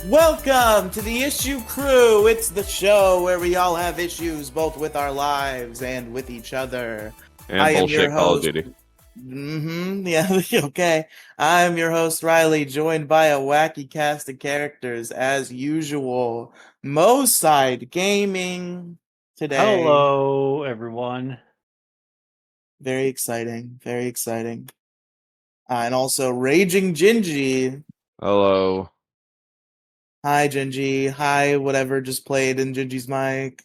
Welcome to the Issue Crew. It's the show where we all have issues both with our lives and with each other. And I am your bullshit Call of host. Duty. Yeah, okay. I'm your host, Riley, joined by a wacky cast of characters as usual. Mo's Side Gaming today. Hello, everyone. Very exciting. Very exciting. And also Raging Gingy. Hello. Hi, Gingy. Hi, whatever just played in Gingy's mic.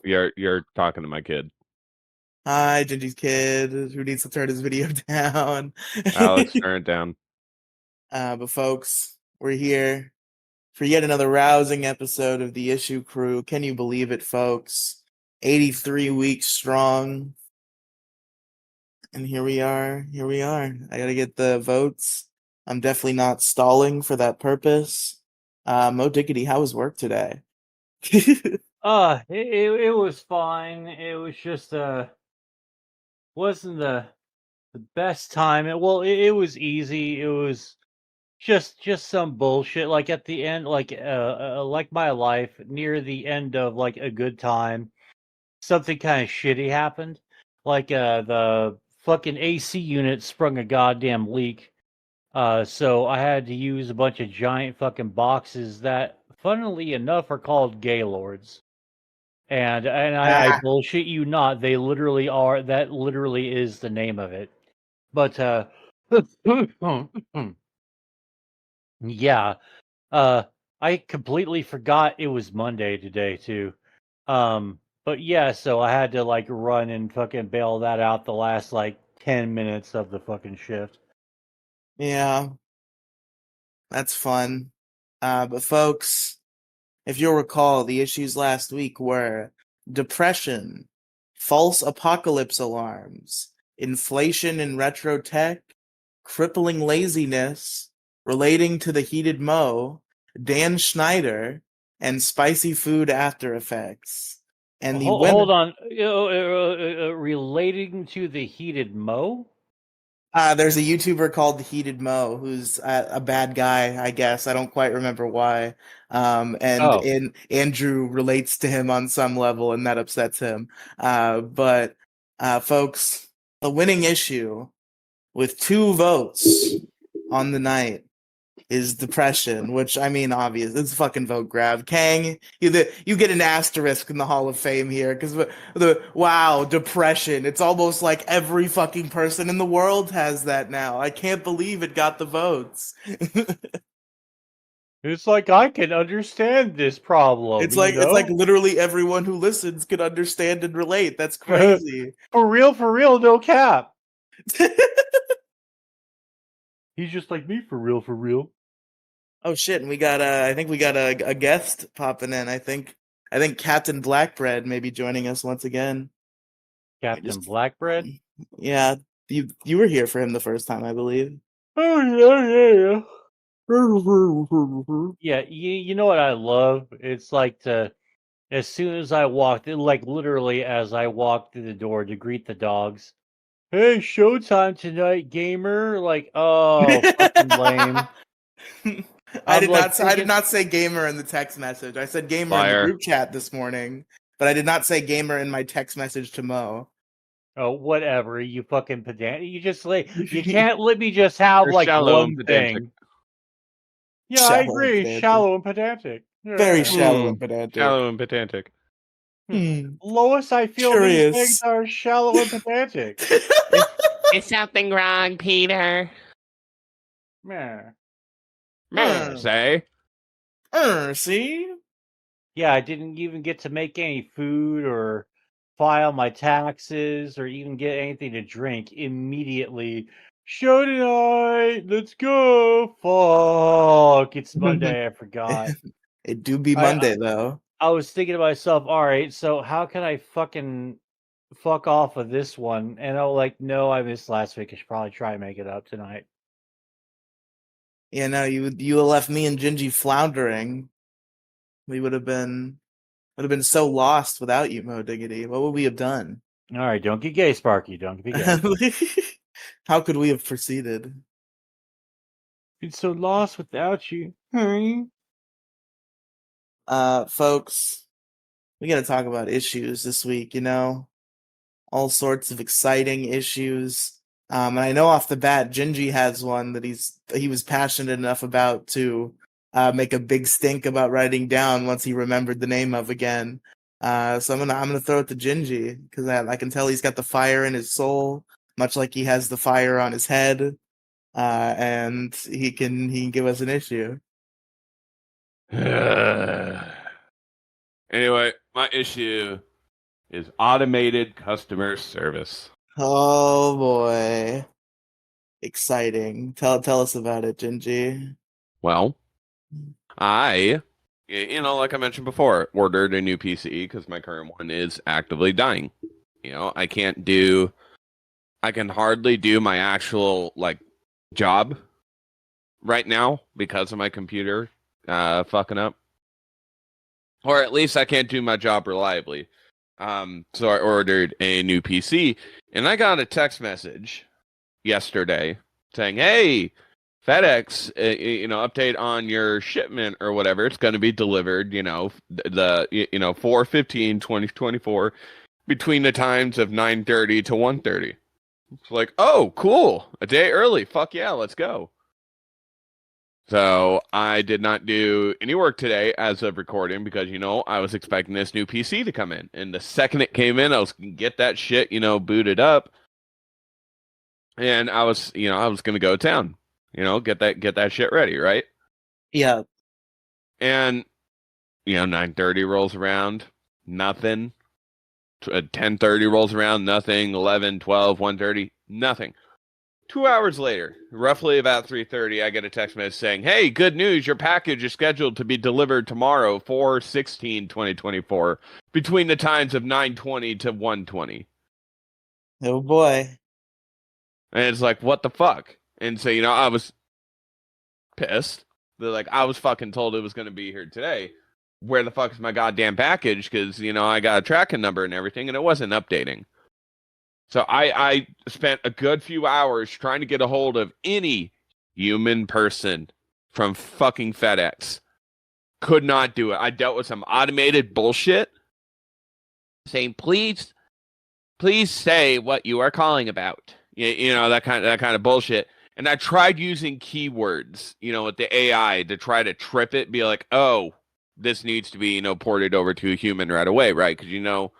You're talking to my kid. Hi, Gingy's kid who needs to turn his video down. Alex, turn it down. But folks, we're here for yet another rousing episode of the Issue Crew. Can you believe it, folks? 83 weeks strong. And here we are. Here we are. I gotta get the votes. I'm definitely not stalling for that purpose. Mo Diggity, how was work today? It was fine. It was just wasn't the best time. It was easy. It was just some bullshit. Like at the end, like my life near the end of like a good time, something kind of shitty happened. Like the fucking AC unit sprung a goddamn leak. So I had to use a bunch of giant fucking boxes that, funnily enough, are called Gaylords. And I bullshit you not. They literally are. That literally is the name of it. But yeah. I completely forgot it was Monday today too. But yeah, so I had to like run and fucking bail that out the last like 10 minutes of the fucking shift. Yeah, that's fun. But folks, if you'll recall, the issues last week were depression, false apocalypse alarms, inflation in retro tech, crippling laziness, relating to the heated Mo, Dan Schneider, and spicy food after effects. And the winner. Hold on, relating to the heated Mo? There's a YouTuber called Heated Mo who's a bad guy, I guess. I don't quite remember why. And Andrew relates to him on some level, and that upsets him. But folks, the winning issue with 2 votes on the night is depression, which I mean, obvious. It's a fucking vote grab. Kang, you get an asterisk in the Hall of Fame here because depression. It's almost like every fucking person in the world has that now. I can't believe it got the votes. It's like I can understand this problem. It's like literally everyone who listens could understand and relate. That's crazy. For real, no cap. He's just like me, for real. Oh shit! And we got I think we got a guest popping in. I think Captain Blackbread may be joining us once again. Captain Blackbread? Yeah, you were here for him the first time, I believe. Oh yeah. Yeah, you know what I love? It's like as soon as I walked, like literally as I walked through the door to greet the dogs. Hey, showtime tonight, gamer! Like, oh, fucking lame. I did not say gamer in the text message. I said gamer in the group chat this morning, but I did not say gamer in my text message to Mo. Oh, whatever, you fucking pedant. You can't let me just have like one thing. Yeah, I agree. Shallow and pedantic. Yeah. Very shallow and pedantic. Shallow and pedantic. Lois, I feel Curious. these things are shallow and pedantic. Is something wrong, Peter? Say? See? Yeah, I didn't even get to make any food or file my taxes or even get anything to drink. Immediately, show tonight, let's go. Fuck, it's Monday, I forgot. It do be Monday, though. I was thinking to myself, all right, so how can I fucking fuck off of this one? And I'm like, no, I missed last week. I should probably try and make it up tonight. Yeah, no, you left me and Gingy floundering. We would have been so lost without you, Mo Diggity. What would we have done? All right, don't get gay, Sparky. Don't be gay. How could we have proceeded? Been so lost without you. Folks, we got to talk about issues this week, you know? All sorts of exciting issues. And I know off the bat, Gingy has one that he was passionate enough about to make a big stink about writing down once he remembered the name of again. So I'm gonna throw it to Gingy because I can tell he's got the fire in his soul, much like he has the fire on his head, and he can give us an issue. Anyway, my issue is automated customer service. Oh boy, exciting! Tell us about it, Gingy. Well, I, like I mentioned before, ordered a new PC because my current one is actively dying. I can hardly do my actual job right now because of my computer fucking up. Or at least I can't do my job reliably. So I ordered a new PC, and I got a text message yesterday saying, "Hey, FedEx, update on your shipment or whatever. It's going to be delivered, the 4/15/2024 between the times of 9:30 to 1:30." It's like, oh, cool, a day early. Fuck yeah, let's go. So I did not do any work today as of recording because, I was expecting this new PC to come in. And the second it came in, I was going to get that shit, booted up. And I was going to go to town, get that shit ready, right? Yeah. And, 9:30 rolls around, nothing. 10:30 rolls around, nothing. 11, 12, 1:30, nothing. 2 hours later, roughly about 3:30, I get a text message saying, "Hey, good news, your package is scheduled to be delivered tomorrow, 4/16/2024, between the times of 9:20 to 1:20. Oh boy. And it's like, what the fuck? And so, I was pissed. They're like, I was fucking told it was going to be here today. Where the fuck is my goddamn package? Because, I got a tracking number and everything, and it wasn't updating. So I spent a good few hours trying to get a hold of any human person from fucking FedEx. Could not do it. I dealt with some automated bullshit saying, please say what you are calling about. That kind of bullshit. And I tried using keywords, with the AI to try to trip it, be like, oh, this needs to be, ported over to a human right away, right? Because,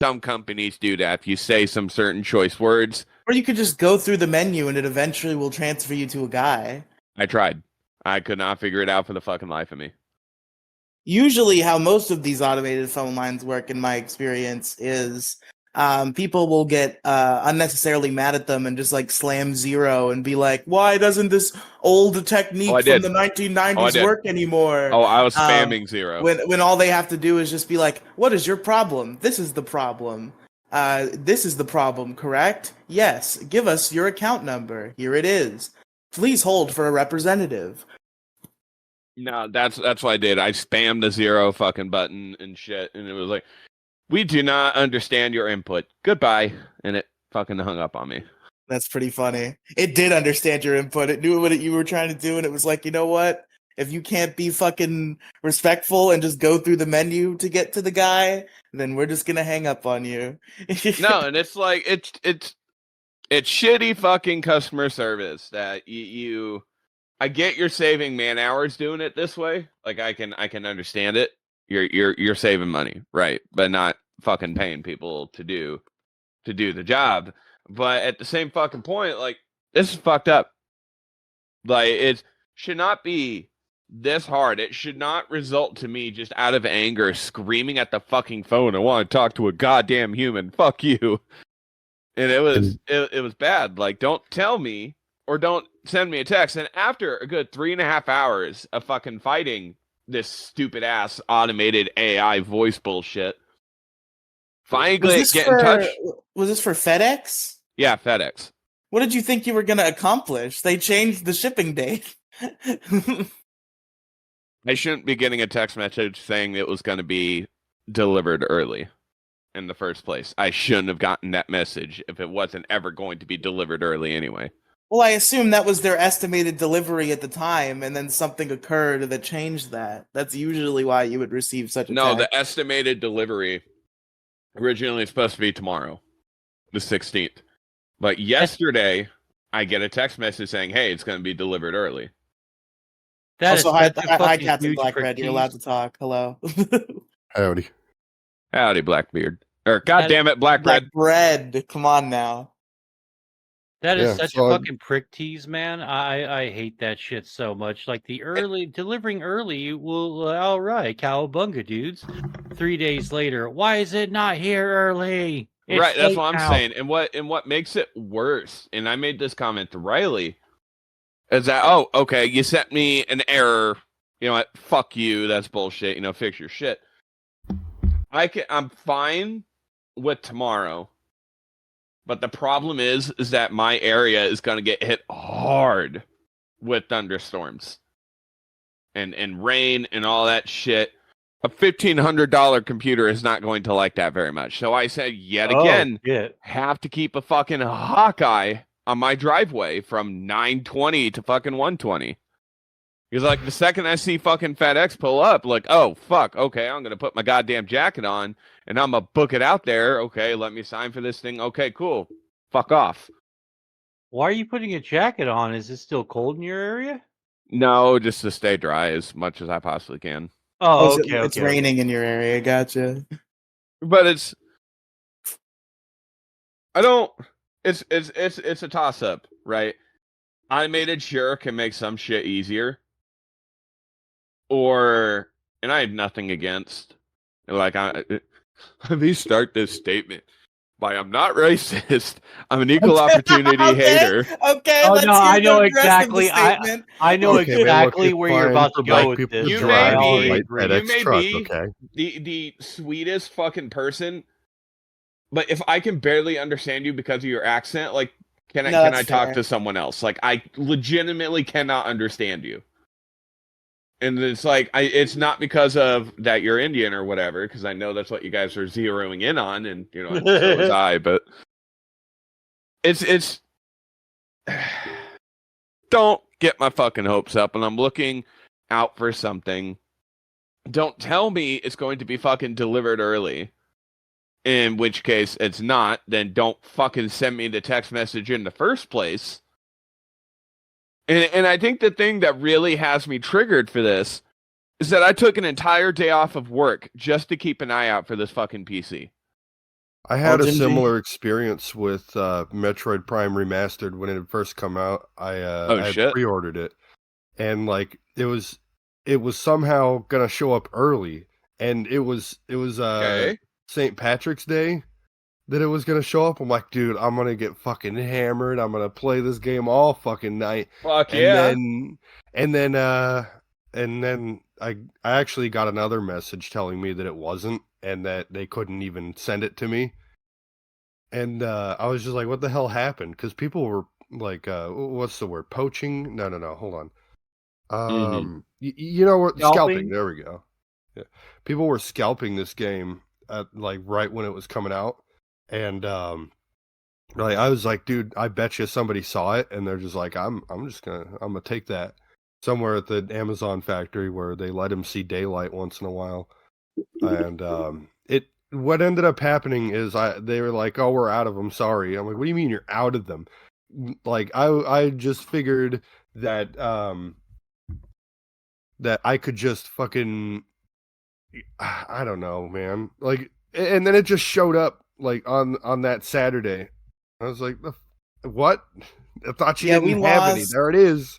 some companies do that. If you say some certain choice words. Or you could just go through the menu and it eventually will transfer you to a guy. I tried. I could not figure it out for the fucking life of me. Usually how most of these automated phone lines work, in my experience, is people will get unnecessarily mad at them and just slam zero and be like, why doesn't this old technique from the 1990s work anymore? Oh, I was spamming zero. When all they have to do is just be like, what is your problem? This is the problem. This is the problem, correct? Yes. Give us your account number. Here it is. Please hold for a representative. No, that's what I did. I spammed the zero fucking button and shit, and it was like, we do not understand your input. Goodbye. And it fucking hung up on me. That's pretty funny. It did understand your input. It knew what you were trying to do, and it was like, you know what? If you can't be fucking respectful and just go through the menu to get to the guy, then we're just gonna hang up on you. No, and it's like it's shitty fucking customer service that you I get you're saving man hours doing it this way. Like I can understand it. You're saving money, right? But not fucking paying people to do the job. But at the same fucking point, this is fucked up. It should not be this hard. It should not result to me just out of anger screaming at the fucking phone. I want to talk to a goddamn human. Fuck you. And it was bad. Don't tell me or don't send me a text. And after a good 3.5 hours of fucking fighting this stupid ass automated AI voice bullshit, finally get in touch. Was this for FedEx? Yeah, FedEx. What did you think you were going to accomplish? They changed the shipping date. I shouldn't be getting a text message saying it was going to be delivered early in the first place. I shouldn't have gotten that message if it wasn't ever going to be delivered early anyway. Well, I assume that was their estimated delivery at the time, and then something occurred that changed that. That's usually why you would receive such a No, text. the estimated delivery originally supposed to be tomorrow, the 16th. But yesterday, I get a text message saying, "Hey, it's going to be delivered early." That is Also, hi, such a fucking Captain huge Black prick Red. You're allowed tease. to talk. Hello. Howdy. Howdy, Blackbeard. Or, goddamn it, Black Black Red. Bread. Come on now. That is Yeah, such so a I- fucking prick tease, man. I hate that shit so much. Like the early delivering early, well, all right, cowabunga, dudes. 3 days later, why is it not here early? It's Right, that's late what I'm now. saying. And what makes it worse, and I made this comment to Riley, is that, oh, okay, you sent me an error. You know what? Fuck you. That's bullshit. You know, fix your shit. I'm fine with tomorrow. But the problem is that my area is going to get hit hard with thunderstorms and rain and all that shit. A $1,500 computer is not going to like that very much. So I said, yet again, shit. have to keep a fucking Hawkeye on my driveway from 920 to fucking 120. Because, like, the second I see fucking FedEx pull up, like, oh, fuck, okay, I'm going to put my goddamn jacket on, and I'm going to book it out there. Okay, let me sign for this thing. Okay, cool. Fuck off. Why are you putting a jacket on? Is it still cold in your area? No, just to stay dry as much as I possibly can. Oh, It's okay, it's okay. raining in your area. Gotcha. But it's a toss-up, right? Animated sure can make some shit easier. And I have nothing against, like, let me start this statement by, I'm not racist. I'm an equal opportunity hater. Okay, Oh, let's no, hear I know the rest of the exactly. statement. I know Okay, man, look, exactly it's where you're fine about for to black go with people to this. You drive may I be- already white agree. FedEx You may truck, be- okay? The sweetest fucking person, but if I can barely understand you because of your accent, like, can No, I that's talk fair. to someone else? Like, I legitimately cannot understand you. And it's like, it's not because of that you're Indian or whatever, because I know that's what you guys are zeroing in on, and you know, so was I. But it's don't get my fucking hopes up, and I'm looking out for something. Don't tell me it's going to be fucking delivered early. In which case it's not, then don't fucking send me the text message in the first place. And I think the thing that really has me triggered for this is that I took an entire day off of work just to keep an eye out for this fucking PC. I had a Jim G? similar experience with Metroid Prime Remastered when it had first come out. I had shit. pre-ordered it, and like it was somehow gonna show up early, and it was Okay. St. Patrick's Day that it was gonna show up. I'm like, dude, I'm gonna get fucking hammered. I'm gonna play this game all fucking night. Fuck And yeah. then I actually got another message telling me that it wasn't, and that they couldn't even send it to me. And I was just like, what the hell happened? Because people were like, what's the word? Poaching? No, hold on. You know what? Scalping. There we go. Yeah. People were scalping this game at, like, right when it was coming out. And like, I was like, dude, I bet you somebody saw it, and they're just like, I'm gonna take that somewhere at the Amazon factory where they let him see daylight once in a while. And what ended up happening is they were like, oh, we're out of them, sorry. I'm like, what do you mean you're out of them? Like, I just figured that that I could just fucking, I don't know, man. Like, and then it just showed up like on that Saturday. I was like, what? I thought you didn't have any. There it is.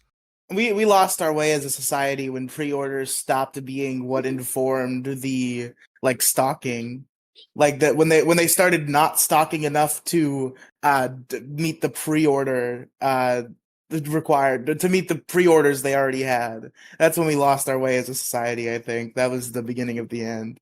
We lost our way as a society when pre-orders stopped being what informed the like stocking. Like that when they started not stocking enough to meet the pre-order required to meet the pre-orders they already had. That's when we lost our way as a society, I think. That was the beginning of the end.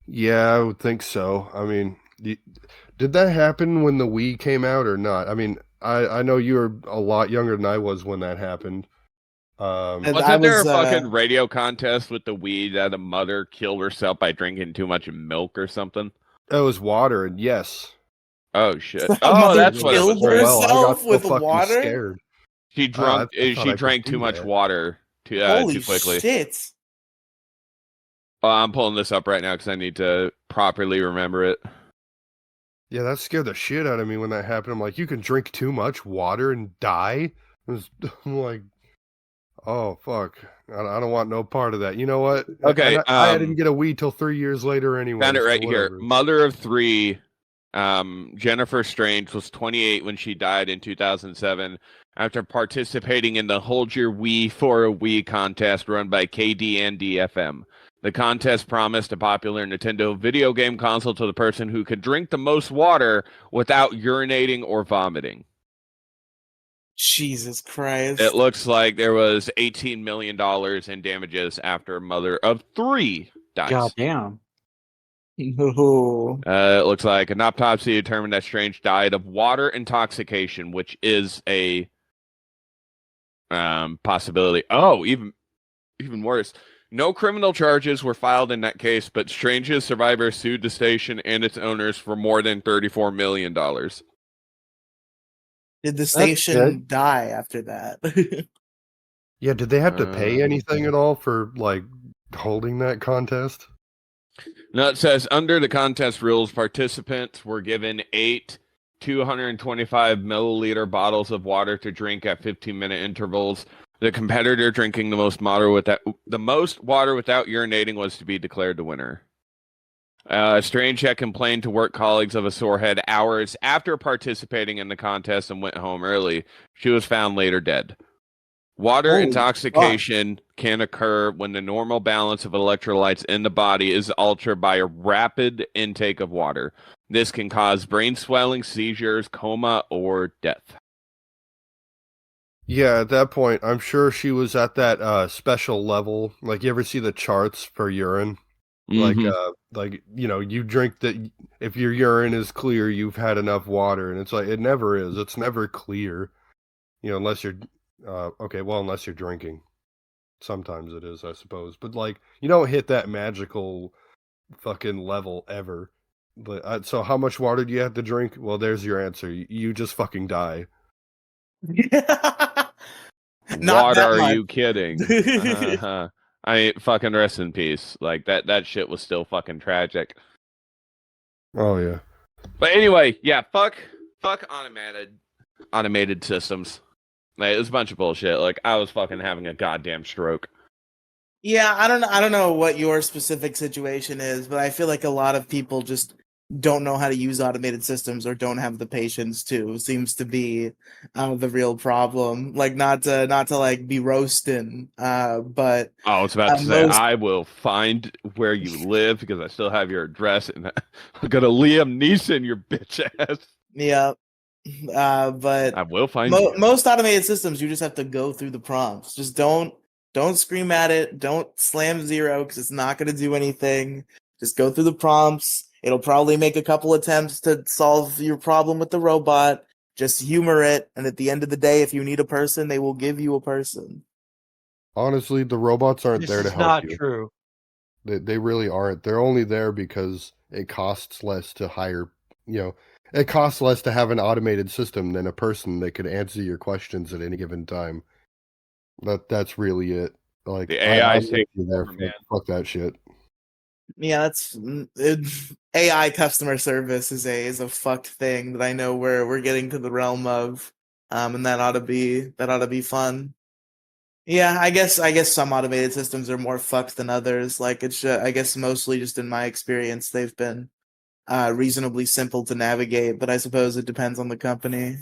Yeah, I would think so. I mean, did that happen when the Wii came out or not? I mean, I know you were a lot younger than I was when that happened. Wasn't there a fucking radio contest with the Wii that a mother killed herself by drinking too much milk or something? It was water, and yes. Oh shit! The Oh, mother that's what it was. killed Right? Well, I got herself so with fucking water. scared. She drunk. I thought She I could drank do too much that. water too Holy quickly. shit! Oh, I'm pulling this up right now because I need to properly remember it. Yeah, that scared the shit out of me when that happened. I'm like, you can drink too much water and die? I'm like, oh, fuck. I don't want no part of that. You know what? Okay, And I didn't get a Wii till 3 years later anyway. Found it so right here. whatever. Mother of three, Jennifer Strange was 28 when she died in 2007 after participating in the Hold Your Wii for a Wii contest run by KDND-FM. The contest promised a popular Nintendo video game console to the person who could drink the most water without urinating or vomiting. Jesus Christ! It looks like there was $18 million in damages after a mother of three dies. God damn. No. It looks like an autopsy determined that Strange died of water intoxication, which is a possibility. Oh, even worse. No criminal charges were filed in that case, but Strange's survivors sued the station and its owners for more than $34 million. Did the station die after that? Yeah, did they have to pay anything at all for, like, holding that contest? No, it says under the contest rules, participants were given 8 225 milliliter bottles of water to drink at 15-minute intervals. The competitor drinking the most water without urinating was to be declared the winner. Strange had complained to work colleagues of a sore head hours after participating in the contest and went home early. She was found later dead. Water Holy intoxication can occur when the normal balance of electrolytes in the body is altered by a rapid intake of water. This can cause brain swelling, seizures, coma, or death. Yeah, at that point, I'm sure she was at that special level. Like, you ever see the charts for urine? Like, you know, you drink that. If your urine is clear, you've had enough water, and it's like it never is. It's never clear, you know, unless you're unless you're drinking. Sometimes it is, I suppose, but like you don't hit that magical fucking level ever. But so, how much water do you have to drink? Well, there's your answer. You just fucking die. What are you kidding? I mean, fucking rest in peace. Like that shit was still fucking tragic. Oh yeah. But anyway, yeah, fuck automated systems. Like, it was a bunch of bullshit. Like, I was fucking having a goddamn stroke. Yeah, I don't know what your specific situation is, but I feel like a lot of people just don't know how to use automated systems or don't have the patience to. Seems to be the real problem. Like, not to like be roasting, but I was about to say, I will find where you live because I still have your address, and I'm gonna Liam Neeson your bitch ass. Yeah. But I will find most automated systems, you just have to go through the prompts. Just don't scream at it. Don't slam 0 because it's not going to do anything. Just go through the prompts. It'll probably make a couple attempts to solve your problem with the robot. Just humor it, and at the end of the day, if you need a person, they will give you a person. Honestly, the robots aren't there to help you. This is not true. They really aren't. They're only there because it costs less to hire, you know, it costs less to have an automated system than a person that could answer your questions at any given time. That's really it. Like, the AI fuck that shit. Yeah, AI customer service is a fucked thing that I know we're getting to the realm of, and that ought to be fun. Yeah, I guess some automated systems are more fucked than others. Like, it's I guess mostly just in my experience they've been reasonably simple to navigate, but I suppose it depends on the company.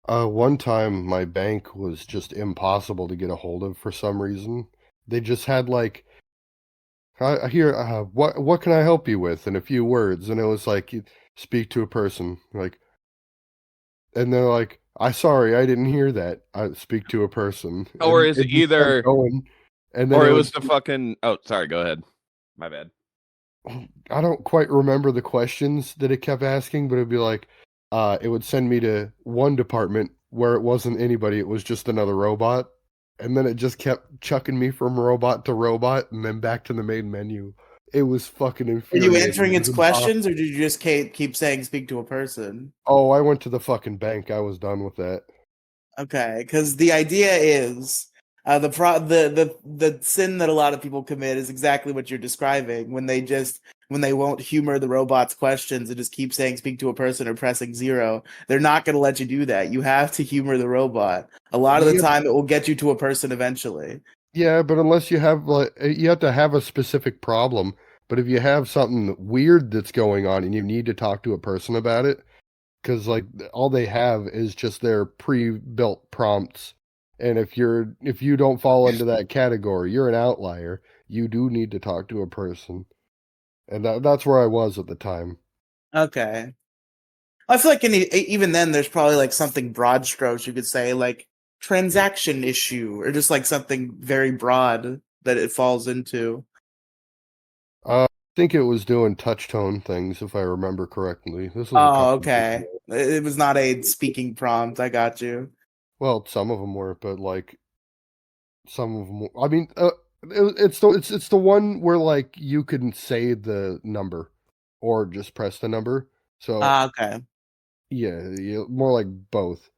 One time my bank was just impossible to get a hold of for some reason. They just had like, what can I help you with in a few words, and it was like, speak to a person, like, and they're like, sorry, I didn't hear that. I speak to a person. Or is it either going, and then or it was the fucking sorry, go ahead. My bad. I don't quite remember the questions that it kept asking, but it'd be like, it would send me to one department where it wasn't anybody, it was just another robot. And then it just kept chucking me from robot to robot and then back to the main menu. It was fucking Are infuriating. you answering It its was questions, or did you just keep saying speak to a person? Oh, I went to the fucking bank. I was done with that. Okay, because the idea is the sin that a lot of people commit is exactly what you're describing when they won't humor the robot's questions and just keep saying speak to a person or pressing 0. They're not going to let you do that. You have to humor the robot. A lot of the time, it will get you to a person eventually. Yeah, but unless you have you have to have a specific problem. But if you have something weird that's going on and you need to talk to a person about it, because like all they have is just their pre-built prompts, and if you don't fall into that category, you're an outlier. You do need to talk to a person, and that's where I was at the time. Okay. I feel like even then, there's probably like something broad strokes you could say, like transaction issue, or just like something very broad that it falls into. I think it was doing touch tone things, if I remember correctly. This was Oh, okay. It was not a speaking prompt. I got you. Well, some of them were, but like some of them. I mean, it's the one where like you can say the number or just press the number. So Okay. yeah, more like both.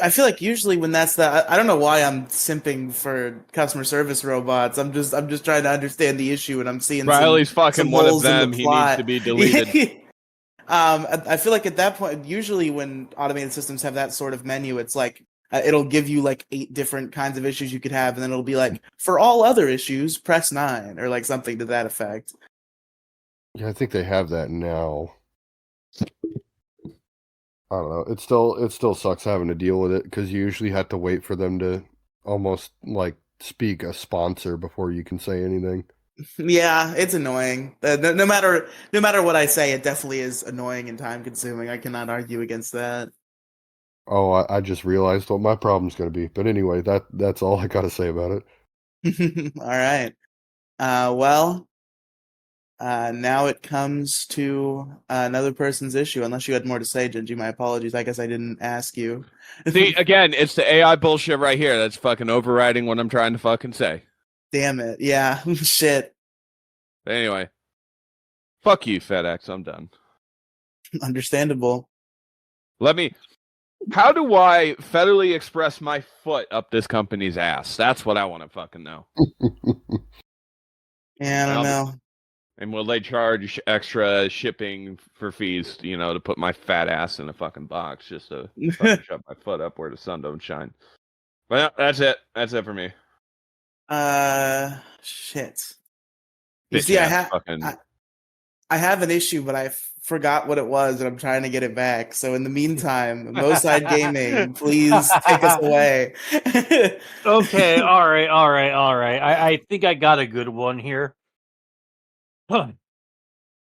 I feel like usually when that's I don't know why I'm simping for customer service robots. I'm just trying to understand the issue, and I'm seeing Riley's some fucking one of holes in the them. He needs plot. to be deleted. I feel like at that point, usually when automated systems have that sort of menu, it's like it'll give you like 8 different kinds of issues you could have, and then it'll be like, for all other issues, press 9, or like something to that effect. Yeah, I think they have that now. I don't know. It still sucks having to deal with it because you usually have to wait for them to almost like speak a sponsor before you can say anything. Yeah, it's annoying. No matter what I say, it definitely is annoying and time consuming. I cannot argue against that. Oh, I just realized what my problem's going to be. But anyway, that's all I got to say about it. All right. Well, now it comes to another person's issue. Unless you had more to say, Gingy, my apologies. I guess I didn't ask you. See, again, it's the AI bullshit right here that's fucking overriding what I'm trying to fucking say. Damn it. Yeah. Shit. But anyway. Fuck you, FedEx. I'm done. Understandable. How do I federally express my foot up this company's ass? That's what I want to fucking know. Yeah, I don't know. And will they charge extra shipping for fees, to put my fat ass in a fucking box just to fucking shove my foot up where the sun don't shine? But yeah, that's it. That's it for me. Shit. You see, I have an issue, but I forgot what it was, and I'm trying to get it back. So in the meantime, Moside Gaming, please take us away. Okay, all right. I think I got a good one here. Huh.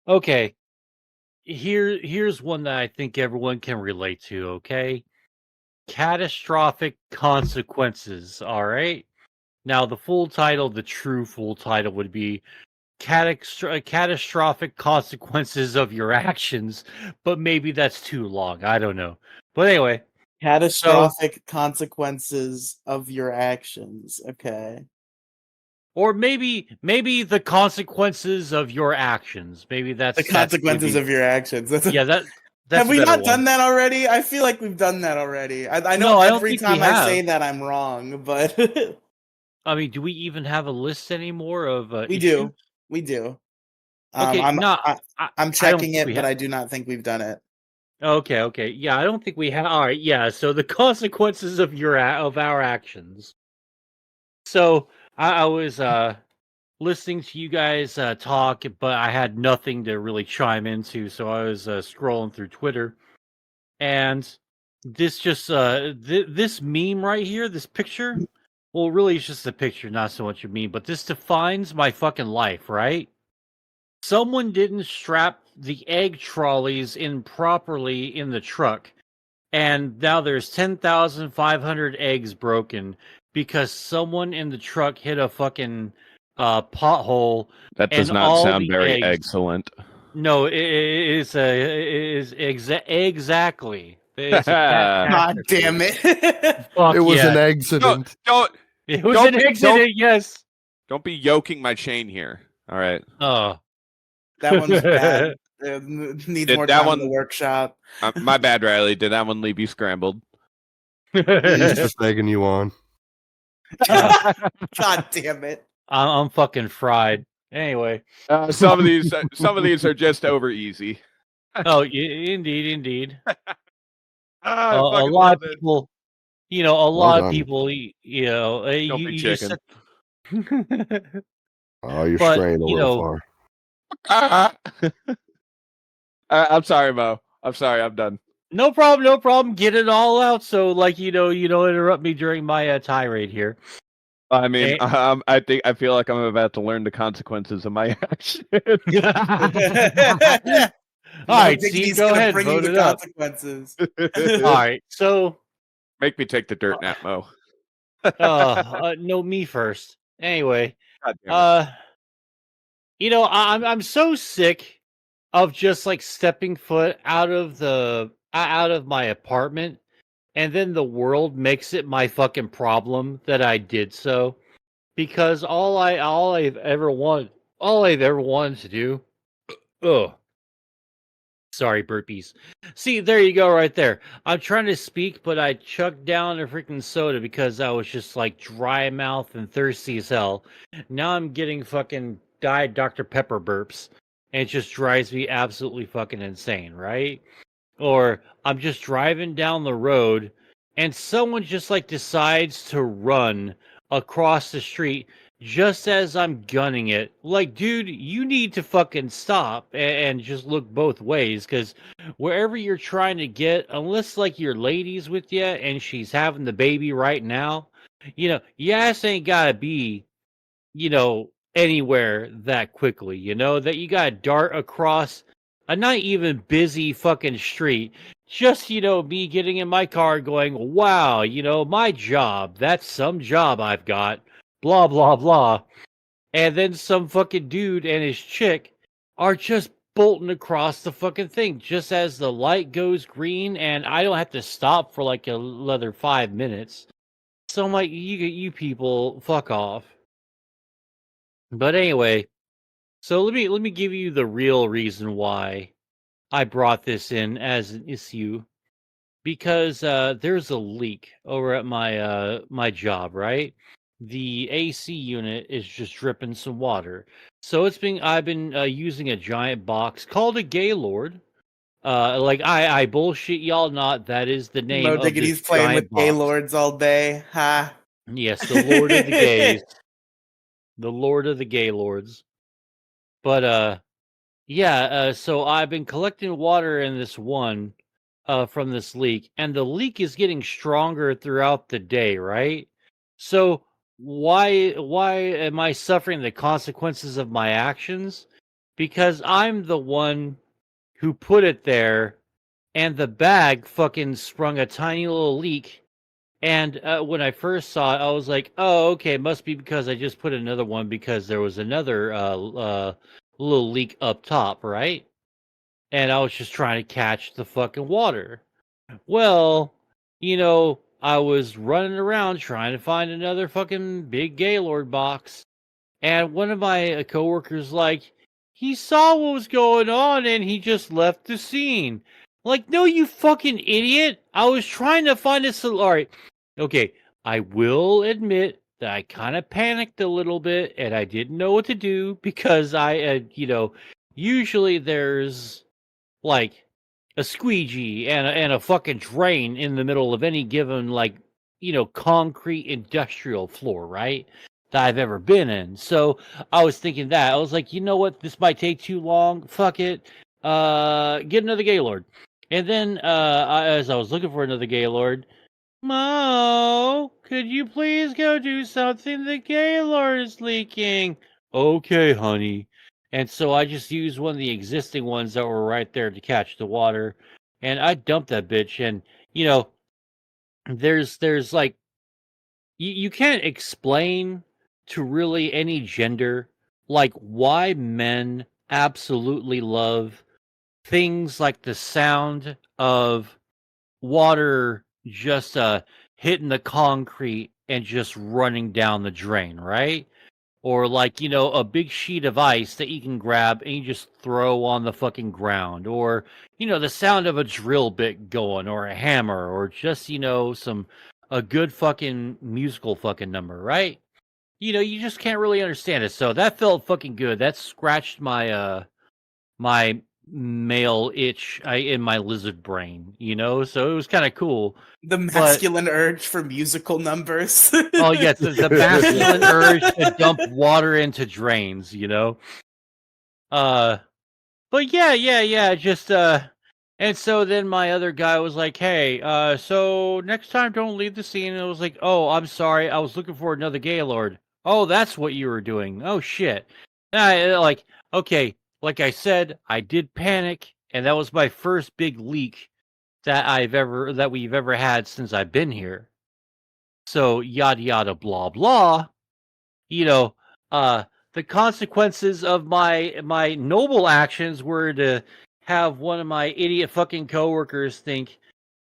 Okay. Here's one that I think everyone can relate to, okay? Catastrophic consequences, all right? Now, the true full title would be catastrophic consequences of your actions, but maybe that's too long. I don't know. But anyway. Catastrophic consequences of your actions. Okay. Or maybe the consequences of your actions. Maybe that's the consequences of your actions. That's have we not done that already? I feel like we've done that already. I know every time I say that I'm wrong, but I mean, do we even have a list anymore of We do. Okay, I'm checking it, but I do not think we've done it. Okay. Yeah, I don't think we have. All right, yeah. So the consequences of our actions. So I was listening to you guys talk, but I had nothing to really chime into, so I was scrolling through Twitter, and this just this meme right here, this picture. Well, really, it's just a picture, not so much a meme, but this defines my fucking life, right? Someone didn't strap the egg trolleys in properly in the truck, and now there's 10,500 eggs broken because someone in the truck hit a fucking pothole. That does not sound very excellent. No, it is exactly. God damn it! It was an accident. It was an accident. Yes. Don't be yoking my chain here. All right. Oh, That one's bad. Needs Did more that time in the one- workshop. My bad, Riley. Did that one leave you scrambled? He's just egging you on. God damn it. I'm fucking fried. Anyway. Some of these are just over easy. Oh, indeed. I A fucking lot love of it. people, a lot of done. people, Don't be you just chicken. Oh, you're But, straying a you little know- far. I'm sorry, Mo. I'm sorry. I'm done. No problem. Get it all out. So, like, you don't interrupt me during my tirade here. I mean, Eh. I feel like I'm about to learn the consequences of my action. All right, Diggy's Steve, go gonna ahead, bring you vote the it up. consequences. All right, so Make me take the dirt nap, Mo. no, me first. Anyway, God damn it. I'm so sick of just like stepping foot out of my apartment, and then the world makes it my fucking problem that I did so, because all I've ever wanted to do. Ugh. Sorry, burpees. See, there you go, right there. I'm trying to speak, but I chugged down a freaking soda because I was just like dry mouth and thirsty as hell. Now I'm getting fucking Diet Dr. Pepper burps, and it just drives me absolutely fucking insane, right? Or I'm just driving down the road, and someone just like decides to run across the street just as I'm gunning it. Like, dude, you need to fucking stop and just look both ways, because wherever you're trying to get, unless like your lady's with you and she's having the baby right now, your ass ain't gotta be, anywhere that quickly, that you gotta dart across a not even busy fucking street. Just, me getting in my car going, wow, my job, that's some job I've got. Blah, blah, blah. And then some fucking dude and his chick are just bolting across the fucking thing just as the light goes green, and I don't have to stop for like another 5 minutes. So I'm like, you people, fuck off. But anyway, so let me give you the real reason why I brought this in as an issue. Because there's a leak over at my job, right? The AC unit is just dripping some water. So I've been using a giant box called a Gaylord. Like I bullshit y'all not. That is the name Mo of this Diggity's playing giant with box. Gaylords all day. Ha. Yes, the Lord of the Gays. The Lord of the Gaylords. But yeah, so I've been collecting water in this one from this leak, and the leak is getting stronger throughout the day, right? So why am I suffering the consequences of my actions? Because I'm the one who put it there, and the bag fucking sprung a tiny little leak. And when I first saw it, I was like, "Oh, okay, it must be because I just put another one because there was another little leak up top, right?" And I was just trying to catch the fucking water. Well, I was running around trying to find another fucking big Gaylord box. And one of my coworkers, like, he saw what was going on and he just left the scene. Like, no, you fucking idiot. I was trying to find a solution. All right. Okay. I will admit that I kind of panicked a little bit and I didn't know what to do because usually there's like a squeegee and a fucking drain in the middle of any given like concrete industrial floor, right, that I've ever been in. So I was thinking that I was like, you know what, this might take too long, fuck it, get another Gaylord. And then as I was looking for another Gaylord, Mo, could you please go do something? The Gaylord is leaking. Okay, honey. And so I just used one of the existing ones that were right there to catch the water, and I dumped that bitch. And there's like you can't explain to really any gender like why men absolutely love things like the sound of water just hitting the concrete and just running down the drain, right? or like, a big sheet of ice that you can grab and you just throw on the fucking ground, or the sound of a drill bit going, or a hammer, or just a good fucking musical fucking number, right? You just can't really understand it. So that felt fucking good. That scratched my male itch in my lizard brain, so it was kind of cool. The masculine urge for musical numbers. Oh yes, the masculine urge to dump water into drains, but yeah, just and so then my other guy was like, hey, so next time don't leave the scene. And I was like, oh, I'm sorry, I was looking for another Gaylord. Oh, that's what you were doing. Oh shit. And I like, okay, like I said, I did panic, and that was my first big leak that we've ever had since I've been here. So yada yada blah blah. The consequences of my noble actions were to have one of my idiot fucking coworkers think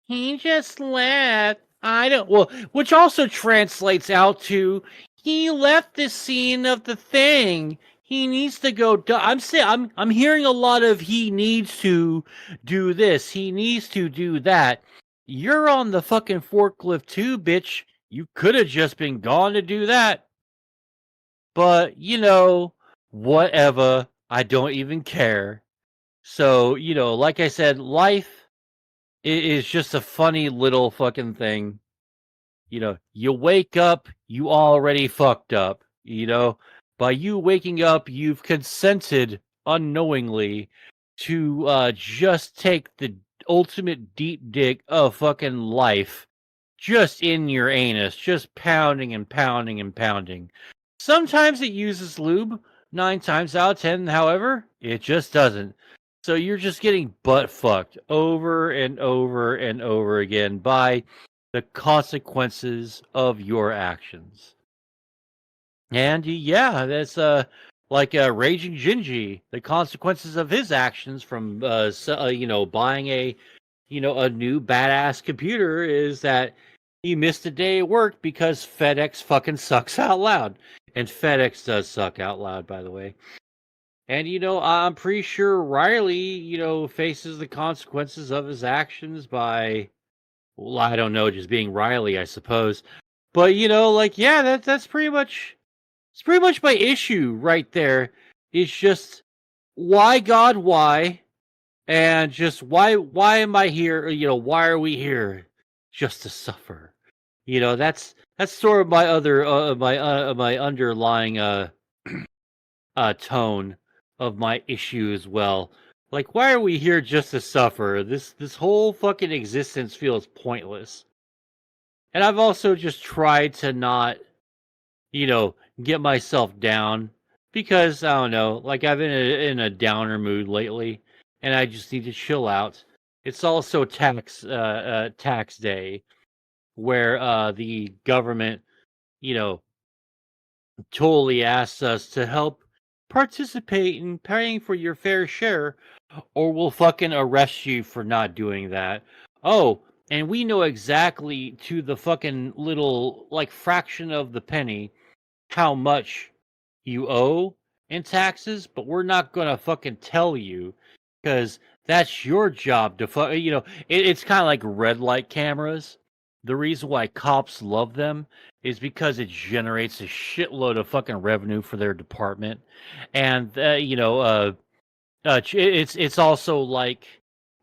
he just left. I don't well, which also translates out to he left the scene of the thing. He needs to go. I'm hearing a lot of he needs to do this. He needs to do that. You're on the fucking forklift too, bitch. You could have just been gone to do that. But, whatever. I don't even care. So, like I said, life is just a funny little fucking thing. You wake up, you already fucked up. By you waking up, you've consented unknowingly to just take the ultimate deep dig of fucking life just in your anus, just pounding and pounding and pounding. Sometimes it uses lube, 9 times out of 10, however, it just doesn't. So you're just getting butt fucked over and over and over again by the consequences of your actions. And yeah, that's like Raging Gingy, the consequences of his actions from buying a new badass computer is that he missed a day at work because FedEx fucking sucks out loud. And FedEx does suck out loud, by the way. And, I'm pretty sure Riley, faces the consequences of his actions by, well, I don't know, just being Riley, I suppose. But, yeah, that's pretty much, it's pretty much my issue right there. It's just, why, God, why? And just, why am I here? Why are we here? Just to suffer. That's sort of my other my underlying tone of my issue as well. Like, why are we here just to suffer? This whole fucking existence feels pointless. And I've also just tried to not, get myself down because I don't know, like I've been in a downer mood lately, and I just need to chill out. It's also tax day, where the government, totally asks us to help participate in paying for your fair share, or we'll fucking arrest you for not doing that. Oh, and we know exactly to the fucking little, like, fraction of the penny how much you owe in taxes, but we're not gonna fucking tell you because that's your job to it's kind of like red light cameras. The reason why cops love them is because it generates a shitload of fucking revenue for their department, and it's also like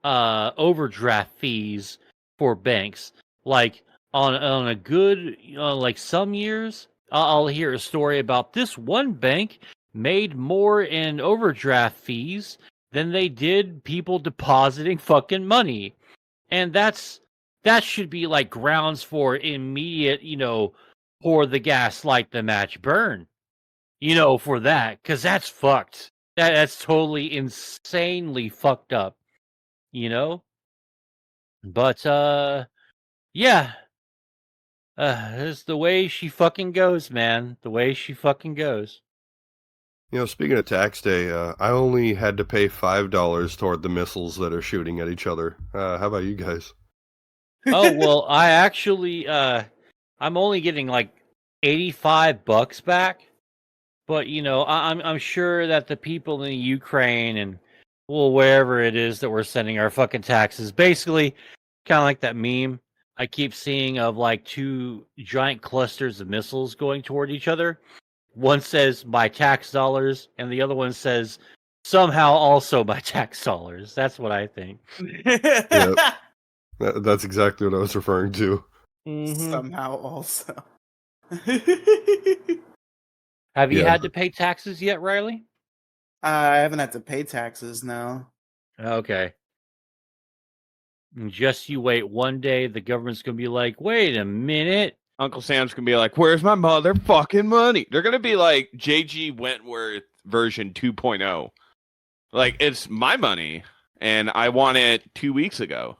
overdraft fees for banks. Like on a good like some years, I'll hear a story about this one bank made more in overdraft fees than they did people depositing fucking money, and that should be like grounds for immediate, pour the gas, light the match, burn, for that, because that's fucked. That's totally insanely fucked up, But yeah, it's the way she fucking goes, man. The way she fucking goes. Speaking of tax day, I only had to pay $5 toward the missiles that are shooting at each other. How about you guys? Oh, well, I actually, I'm only getting like $85 back. But I'm sure that the people in Ukraine and wherever it is that we're sending our fucking taxes, basically, kind of like that meme I keep seeing of like two giant clusters of missiles going toward each other. One says my tax dollars, and the other one says somehow also my tax dollars. That's what I think. Yep. That's exactly what I was referring to. Somehow also. Have you Yeah. had to pay taxes yet, Riley? I haven't had to pay taxes, no. Okay. Just you wait. One day the government's gonna be like, wait a minute. Uncle Sam's gonna be like, "Where's my motherfucking money?" They're gonna be like J.G. Wentworth version 2.0. Like, it's my money, and I want it 2 weeks ago.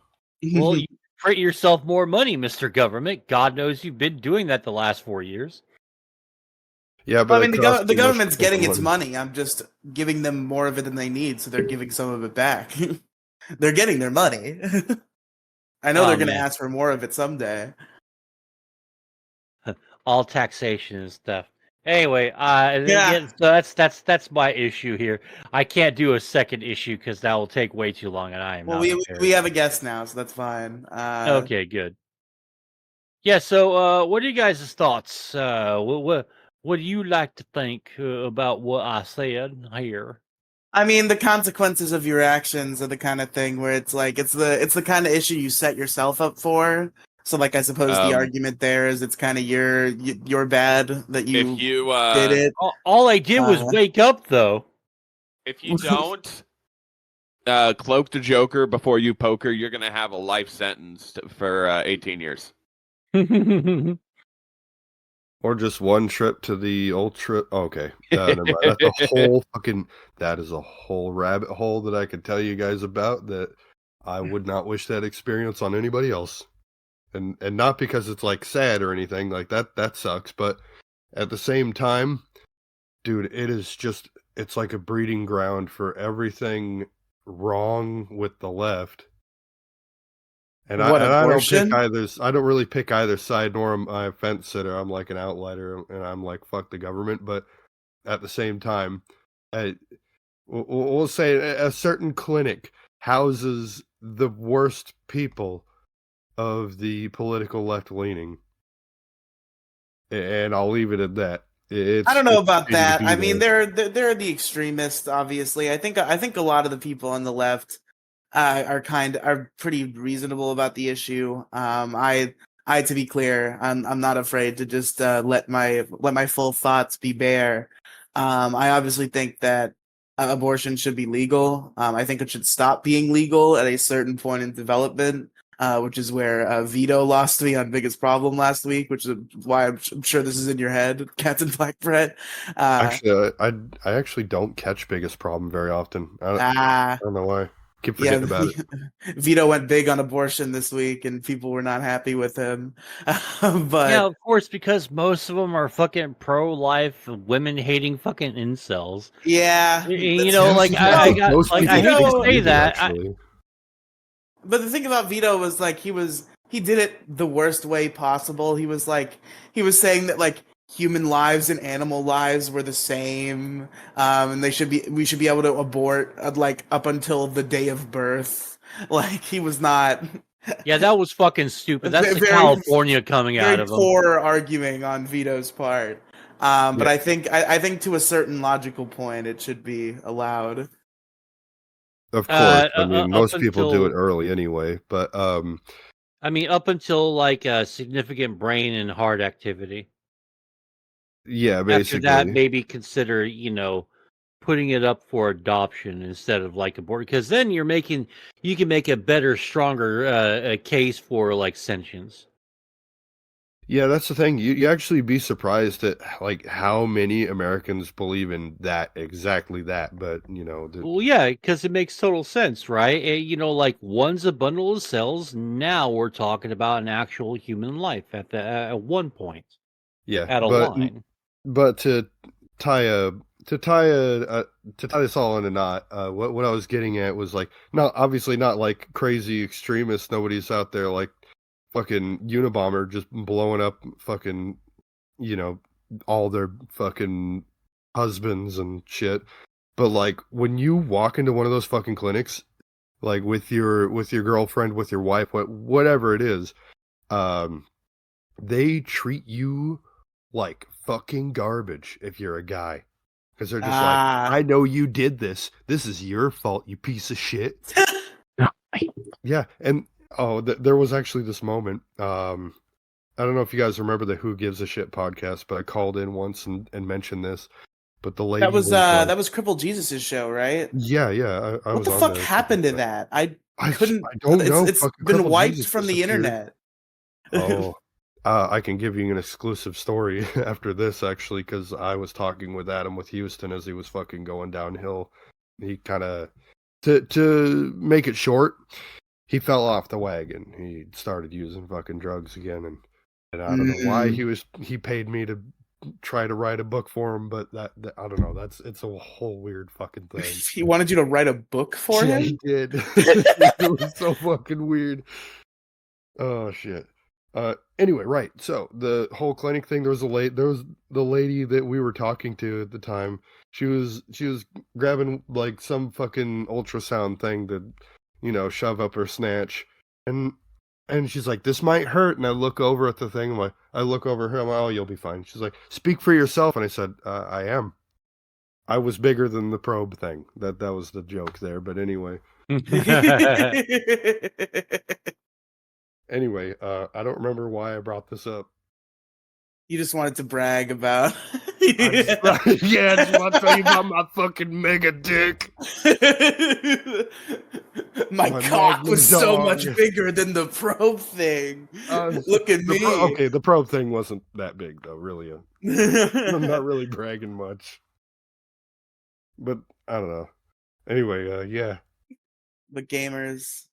Well, you print yourself more money, Mr. Government. God knows you've been doing that the last 4 years. Yeah, but I mean, the government's getting its money. money. I'm just giving them more of it than they need, so they're giving some of it back. They're getting their money. I know they're going to ask for more of it someday. All taxation and stuff. Anyway, so that's my issue here. I can't do a second issue because that will take way too long, and I am. Well, we have a guest now, so that's fine. Okay, good. Yeah. So, what are you guys' thoughts? What do you like to think about what I said here? I mean, the consequences of your actions are the kind of thing where it's like it's the kind of issue you set yourself up for. So, like, I suppose the argument there is it's kind of your bad that you did it. All I did was wake up, though. If you don't cloak the Joker before you poker, you're gonna have a life sentence for 18 years. Or just one trip to the ultra. Okay, never mind. That is a whole rabbit hole that I could tell you guys about. That I would not wish that experience on anybody else, and not because it's like sad or anything like that. That sucks, but at the same time, dude, it's like a breeding ground for everything wrong with the left. And I don't really pick either side, nor am I a fence sitter. I'm like an outlier, and I'm like, fuck the government. But at the same time, we'll say a certain clinic houses the worst people of the political left leaning, and I'll leave it at that. I don't know about that. I mean, they're the extremists. Obviously, I think a lot of the people on the left are pretty reasonable about the issue. I to be clear, I'm not afraid to just let my full thoughts be bare. I obviously think that abortion should be legal. I think it should stop being legal at a certain point in development, which is where Vito lost me on Biggest Problem last week, which is why I'm sure this is in your head, Captain Black Bread. Actually, I actually don't catch Biggest Problem very often. I don't know why. Keep forgetting about it. Vito went big on abortion this week, and people were not happy with him. But yeah, of course, because most of them are fucking pro-life, women-hating fucking incels. Yeah, I hate to say that. But the thing about Vito was like he did it the worst way possible. He was saying that like human lives and animal lives were the same, and we should be able to abort like up until the day of birth. Like he was not. Yeah, that was fucking stupid. That's the California coming out of him. Poor arguing on Vito's part. But I think to a certain logical point, it should be allowed. Of course, I mean most people do it early anyway. But I mean, up until like significant brain and heart activity. Yeah, basically. After that, maybe consider, putting it up for adoption instead of like abortion, because then you can make a better, stronger case for like sentience. Yeah, that's the thing. You actually be surprised at like how many Americans believe in exactly that. But well, yeah, because it makes total sense, right? Like one's a bundle of cells. Now we're talking about an actual human life at one point. Yeah, at a line. But to tie this all in a knot, what I was getting at was like, obviously not like crazy extremists. Nobody's out there like fucking Unabomber just blowing up fucking, all their fucking husbands and shit. But like when you walk into one of those fucking clinics, like with your girlfriend, with your wife, whatever it is, they treat you like fucking garbage if you're a guy. Because they're just like, I know you did this. This is your fault, you piece of shit. Yeah, and there was actually this moment. I don't know if you guys remember the Who Gives a Shit podcast, but I called in once and mentioned this. But the lady that was Crippled Jesus' show, right? Yeah. I what was the on fuck there. happened to that? I couldn't. I don't know. It's been wiped from the internet. Oh, I can give you an exclusive story after this, actually, because I was talking with Adam with Houston as he was fucking going downhill. He kind of, to make it short, he fell off the wagon. He started using fucking drugs again, and I don't know why he paid me to try to write a book for him, but that I don't know. It's a whole weird fucking thing. He wanted you to write a book for him? He did. It was so fucking weird. Oh shit. Anyway, right. So the whole clinic thing. There was the lady that we were talking to at the time. She was grabbing like some fucking ultrasound thing to, shove up her snatch, and she's like, "This might hurt." And I look over at the thing. I look over her. I'm like, "Oh, you'll be fine." She's like, "Speak for yourself." And I said, "I am. I was bigger than the probe thing." That was the joke there. But anyway. Anyway, I don't remember why I brought this up. You just wanted to brag about. I just want to tell you about my fucking mega dick. My cock was so much bigger than the probe thing. Look at me. The probe thing wasn't that big, though, really. I'm not really bragging much. But, I don't know. Anyway, yeah. But gamers,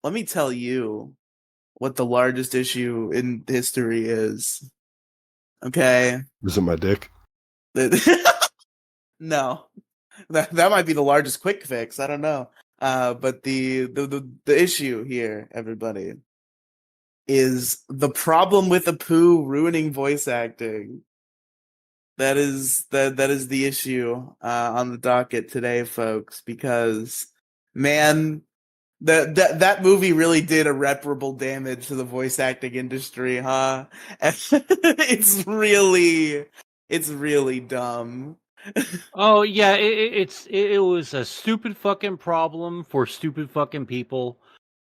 let me tell you what the largest issue in history is. Okay. Is it my dick? No. That might be the largest quick fix. I don't know. But the issue here, everybody, is the problem with Apu ruining voice acting. That is the issue on the docket today, folks, because man, that movie really did irreparable damage to the voice acting industry, huh? It's really dumb. Oh yeah, it was a stupid fucking problem for stupid fucking people,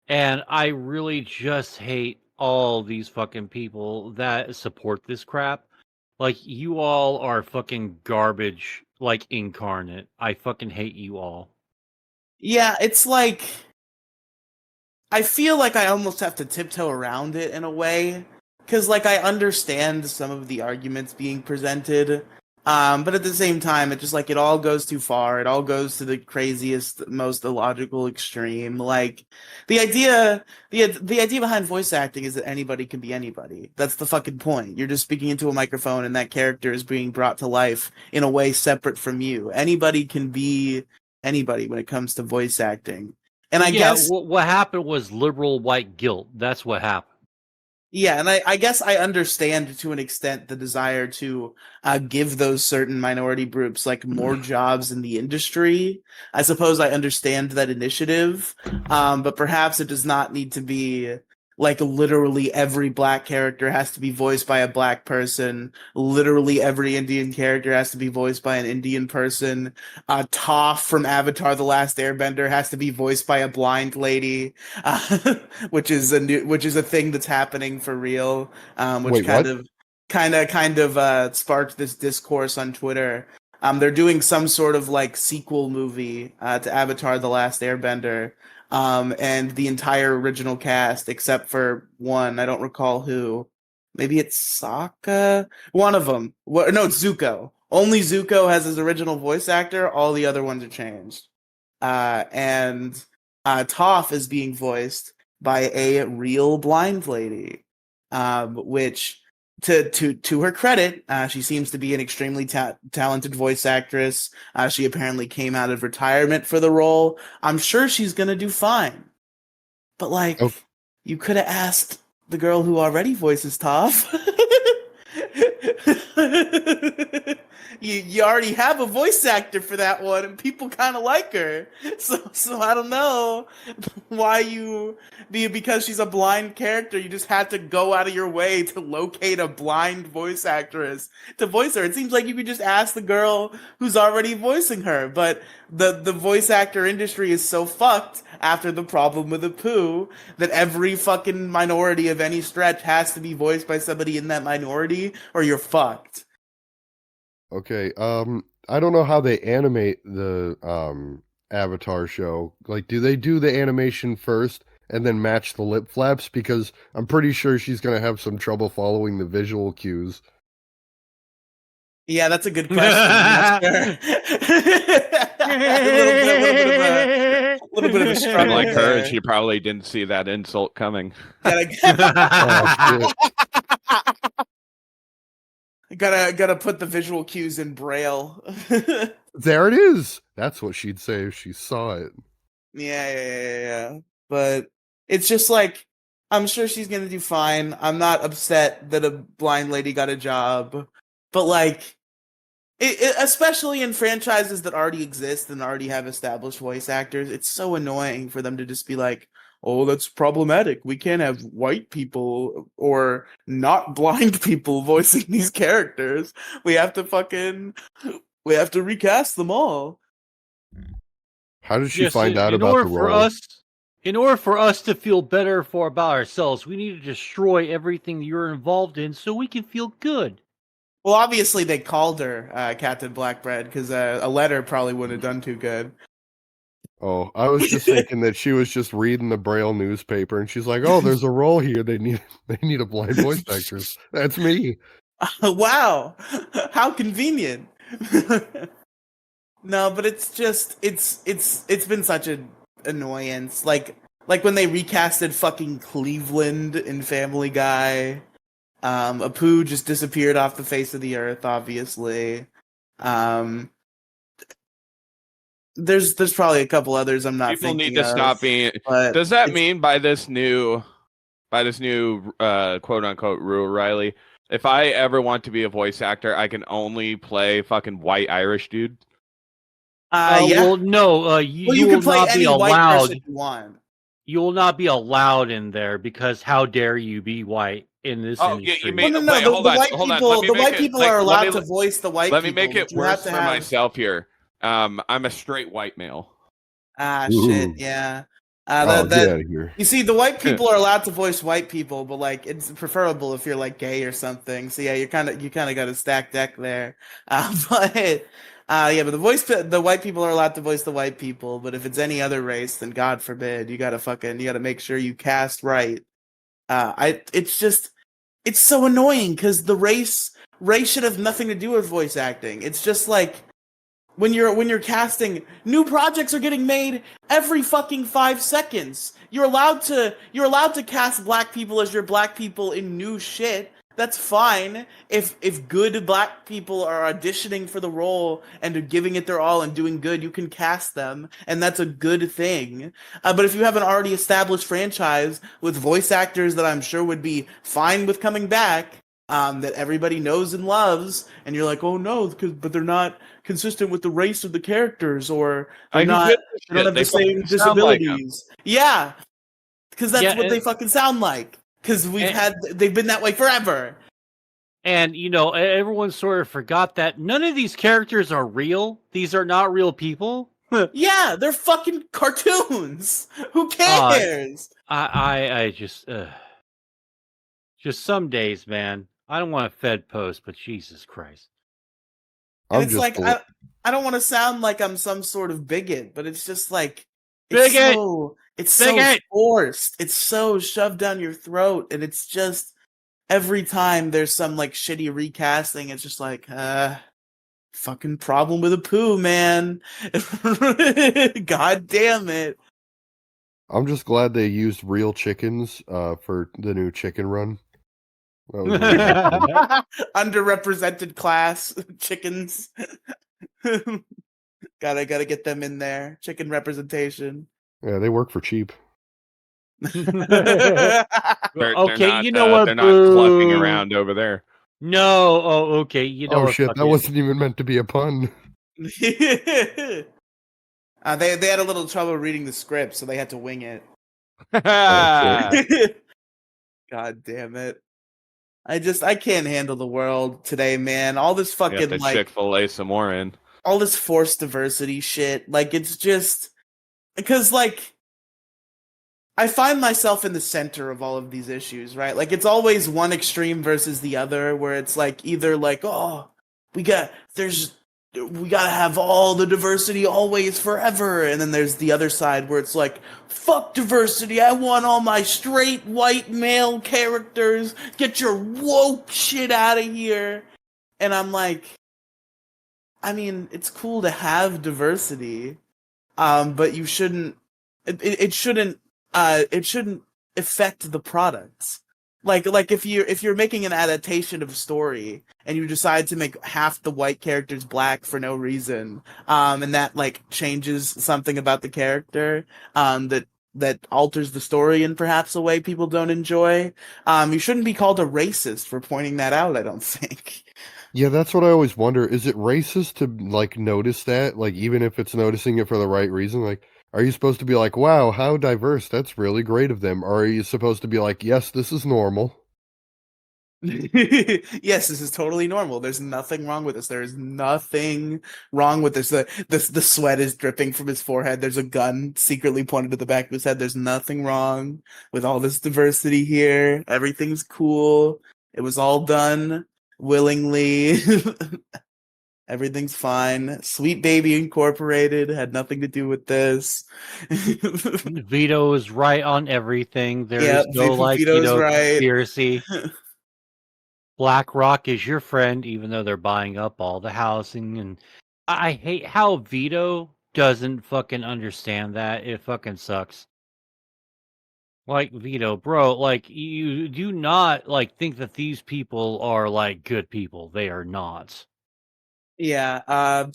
and I really just hate all these fucking people that support this crap. Like, you all are fucking garbage, like, incarnate. I fucking hate you all. Yeah, it's like, I feel like I almost have to tiptoe around it in a way, because, like, I understand some of the arguments being presented, but at the same time, it just, like, it all goes too far. It all goes to the craziest, most illogical extreme. Like, the idea behind voice acting is that anybody can be anybody. That's the fucking point. You're just speaking into a microphone, and that character is being brought to life in a way separate from you. Anybody can be anybody when it comes to voice acting. And I guess what happened was liberal white guilt. That's what happened. Yeah, and I guess I understand to an extent the desire to give those certain minority groups like more jobs in the industry. I suppose I understand that initiative, but perhaps it does not need to be like literally every black character has to be voiced by a black person. Literally every Indian character has to be voiced by an Indian person. Toph from Avatar: The Last Airbender has to be voiced by a blind lady, which is a thing that's happening for real. Which kind of sparked this discourse on Twitter. They're doing some sort of like sequel movie to Avatar: The Last Airbender. And the entire original cast, except for one, I don't recall who. Maybe it's Sokka? One of them. No, it's Zuko. Only Zuko has his original voice actor. All the other ones are changed. And Toph is being voiced by a real blind lady, which, to her credit, she seems to be an extremely talented voice actress. She apparently came out of retirement for the role. I'm sure she's gonna do fine. But like, you could have asked the girl who already voices Toph. you already have a voice actor for that one, and people kind of like her. So I don't know why because she's a blind character, you just had to go out of your way to locate a blind voice actress to voice her. It seems like you could just ask the girl who's already voicing her, but the voice actor industry is so fucked after the problem with Apu that every fucking minority of any stretch has to be voiced by somebody in that minority, or you're fucked. Okay, I don't know how they animate the Avatar show. Like, do they do the animation first and then match the lip flaps? Because I'm pretty sure she's gonna have some trouble following the visual cues. Yeah, that's a good question. a little bit of a struggle. Unlike her, there. she probably didn't see that insult coming. Gotta put the visual cues in Braille. There it is. That's what she'd say if she saw it. Yeah. But it's just like, I'm sure she's gonna do fine. I'm not upset that a blind lady got a job, but like, especially in franchises that already exist and already have established voice actors, it's so annoying for them to just be like, oh, that's problematic. We can't have white people or not blind people voicing these characters. We have to recast them all. How did she find out about the role? In order for us to feel better about ourselves, we need to destroy everything that you're involved in so we can feel good. Well, obviously they called her Captain Blackbread because a letter probably wouldn't have done too good. Oh, I was just thinking that she was just reading the Braille newspaper and she's like, "Oh, there's a role here. They need a blind voice actress. That's me." Wow, how convenient. No, but it's just it's been such an annoyance. Like when they recasted fucking Cleveland in Family Guy. Apu just disappeared off the face of the earth, obviously. There's probably a couple others I'm not People thinking need to of, stop being. Does that mean by this new quote unquote rule, Riley, if I ever want to be a voice actor, I can only play fucking white Irish dude? Yeah. Well, no. You can will play not any be white allowed. person you want. You will not be allowed in there because how dare you be white in this industry? You mean, No. wait, the white people are allowed to voice the white people. Let me make it worse for myself here. I'm a straight white male. Shit, yeah. Get out of here. You see, the white people are allowed to voice white people, but like it's preferable if you're like gay or something. So yeah, you kind of got a stacked deck there. But the white people are allowed to voice the white people. But if it's any other race, then God forbid, you gotta make sure you cast right. It's so annoying because the race should have nothing to do with voice acting. It's just like when you're casting, new projects are getting made every fucking 5 seconds. You're allowed to cast black people as your black people in new shit. That's fine if good black people are auditioning for the role and are giving it their all and doing good, you can cast them, and that's a good thing. But if you have an already established franchise with voice actors that I'm sure would be fine with coming back, that everybody knows and loves, and you're like, oh no, but they're not consistent with the race of the characters, or they don't have the same disabilities. Yeah, because that's what they fucking sound like. Because they've been that way forever. And, everyone sort of forgot that none of these characters are real. These are not real people. Yeah, they're fucking cartoons. Who cares? I just some days, man. I don't want to Fed post, but Jesus Christ. And it's like, I don't want to sound like I'm some sort of bigot, but it's just like, bigot! It's so forced. It's so shoved down your throat, and it's just every time there's some like shitty recasting, it's just like, fucking problem with Apu, man. God damn it. I'm just glad they used real chickens for the new chicken run. Underrepresented class chickens. Gotta get them in there. Chicken representation. Yeah, they work for cheap. They're not clucking around over there. No. Oh, okay. You know Oh what? shit, Fuck that it. wasn't even meant to be a pun. They had a little trouble reading the script, so they had to wing it. God damn it! I can't handle the world today, man. All this Got fucking the like Chick-fil-A some more in. all this forced diversity shit. Like it's just because like I find myself in the center of all of these issues, right? Like it's always one extreme versus the other, where it's like either like, oh, we gotta have all the diversity always forever, and then there's the other side where it's like, fuck diversity, I want all my straight white male characters, get your woke shit out of here. And I'm like, I mean, it's cool to have diversity, but you shouldn't. It shouldn't. It shouldn't affect the product. Like if you're making an adaptation of a story and you decide to make half the white characters black for no reason, and that like changes something about the character, that alters the story in perhaps a way people don't enjoy, you shouldn't be called a racist for pointing that out, I don't think. Yeah, that's what I always wonder. Is it racist to like notice that? Like even if it's noticing it for the right reason? Like, are you supposed to be like, wow, how diverse? That's really great of them. Or are you supposed to be like, yes, this is normal? Yes, this is totally normal. There's nothing wrong with this. There is nothing wrong with this. The sweat is dripping from his forehead. There's a gun secretly pointed to the back of his head. There's nothing wrong with all this diversity here. Everything's cool. It was all done willingly. Everything's fine. Sweet Baby Incorporated had nothing to do with this. Vito is right on everything. There Yeah, is no like Vito's right. conspiracy. BlackRock is your friend, even though they're buying up all the housing. And I hate how Vito doesn't fucking understand that. It fucking sucks. Like Vito, bro, like you do not like think that these people are like good people. They are not. Yeah,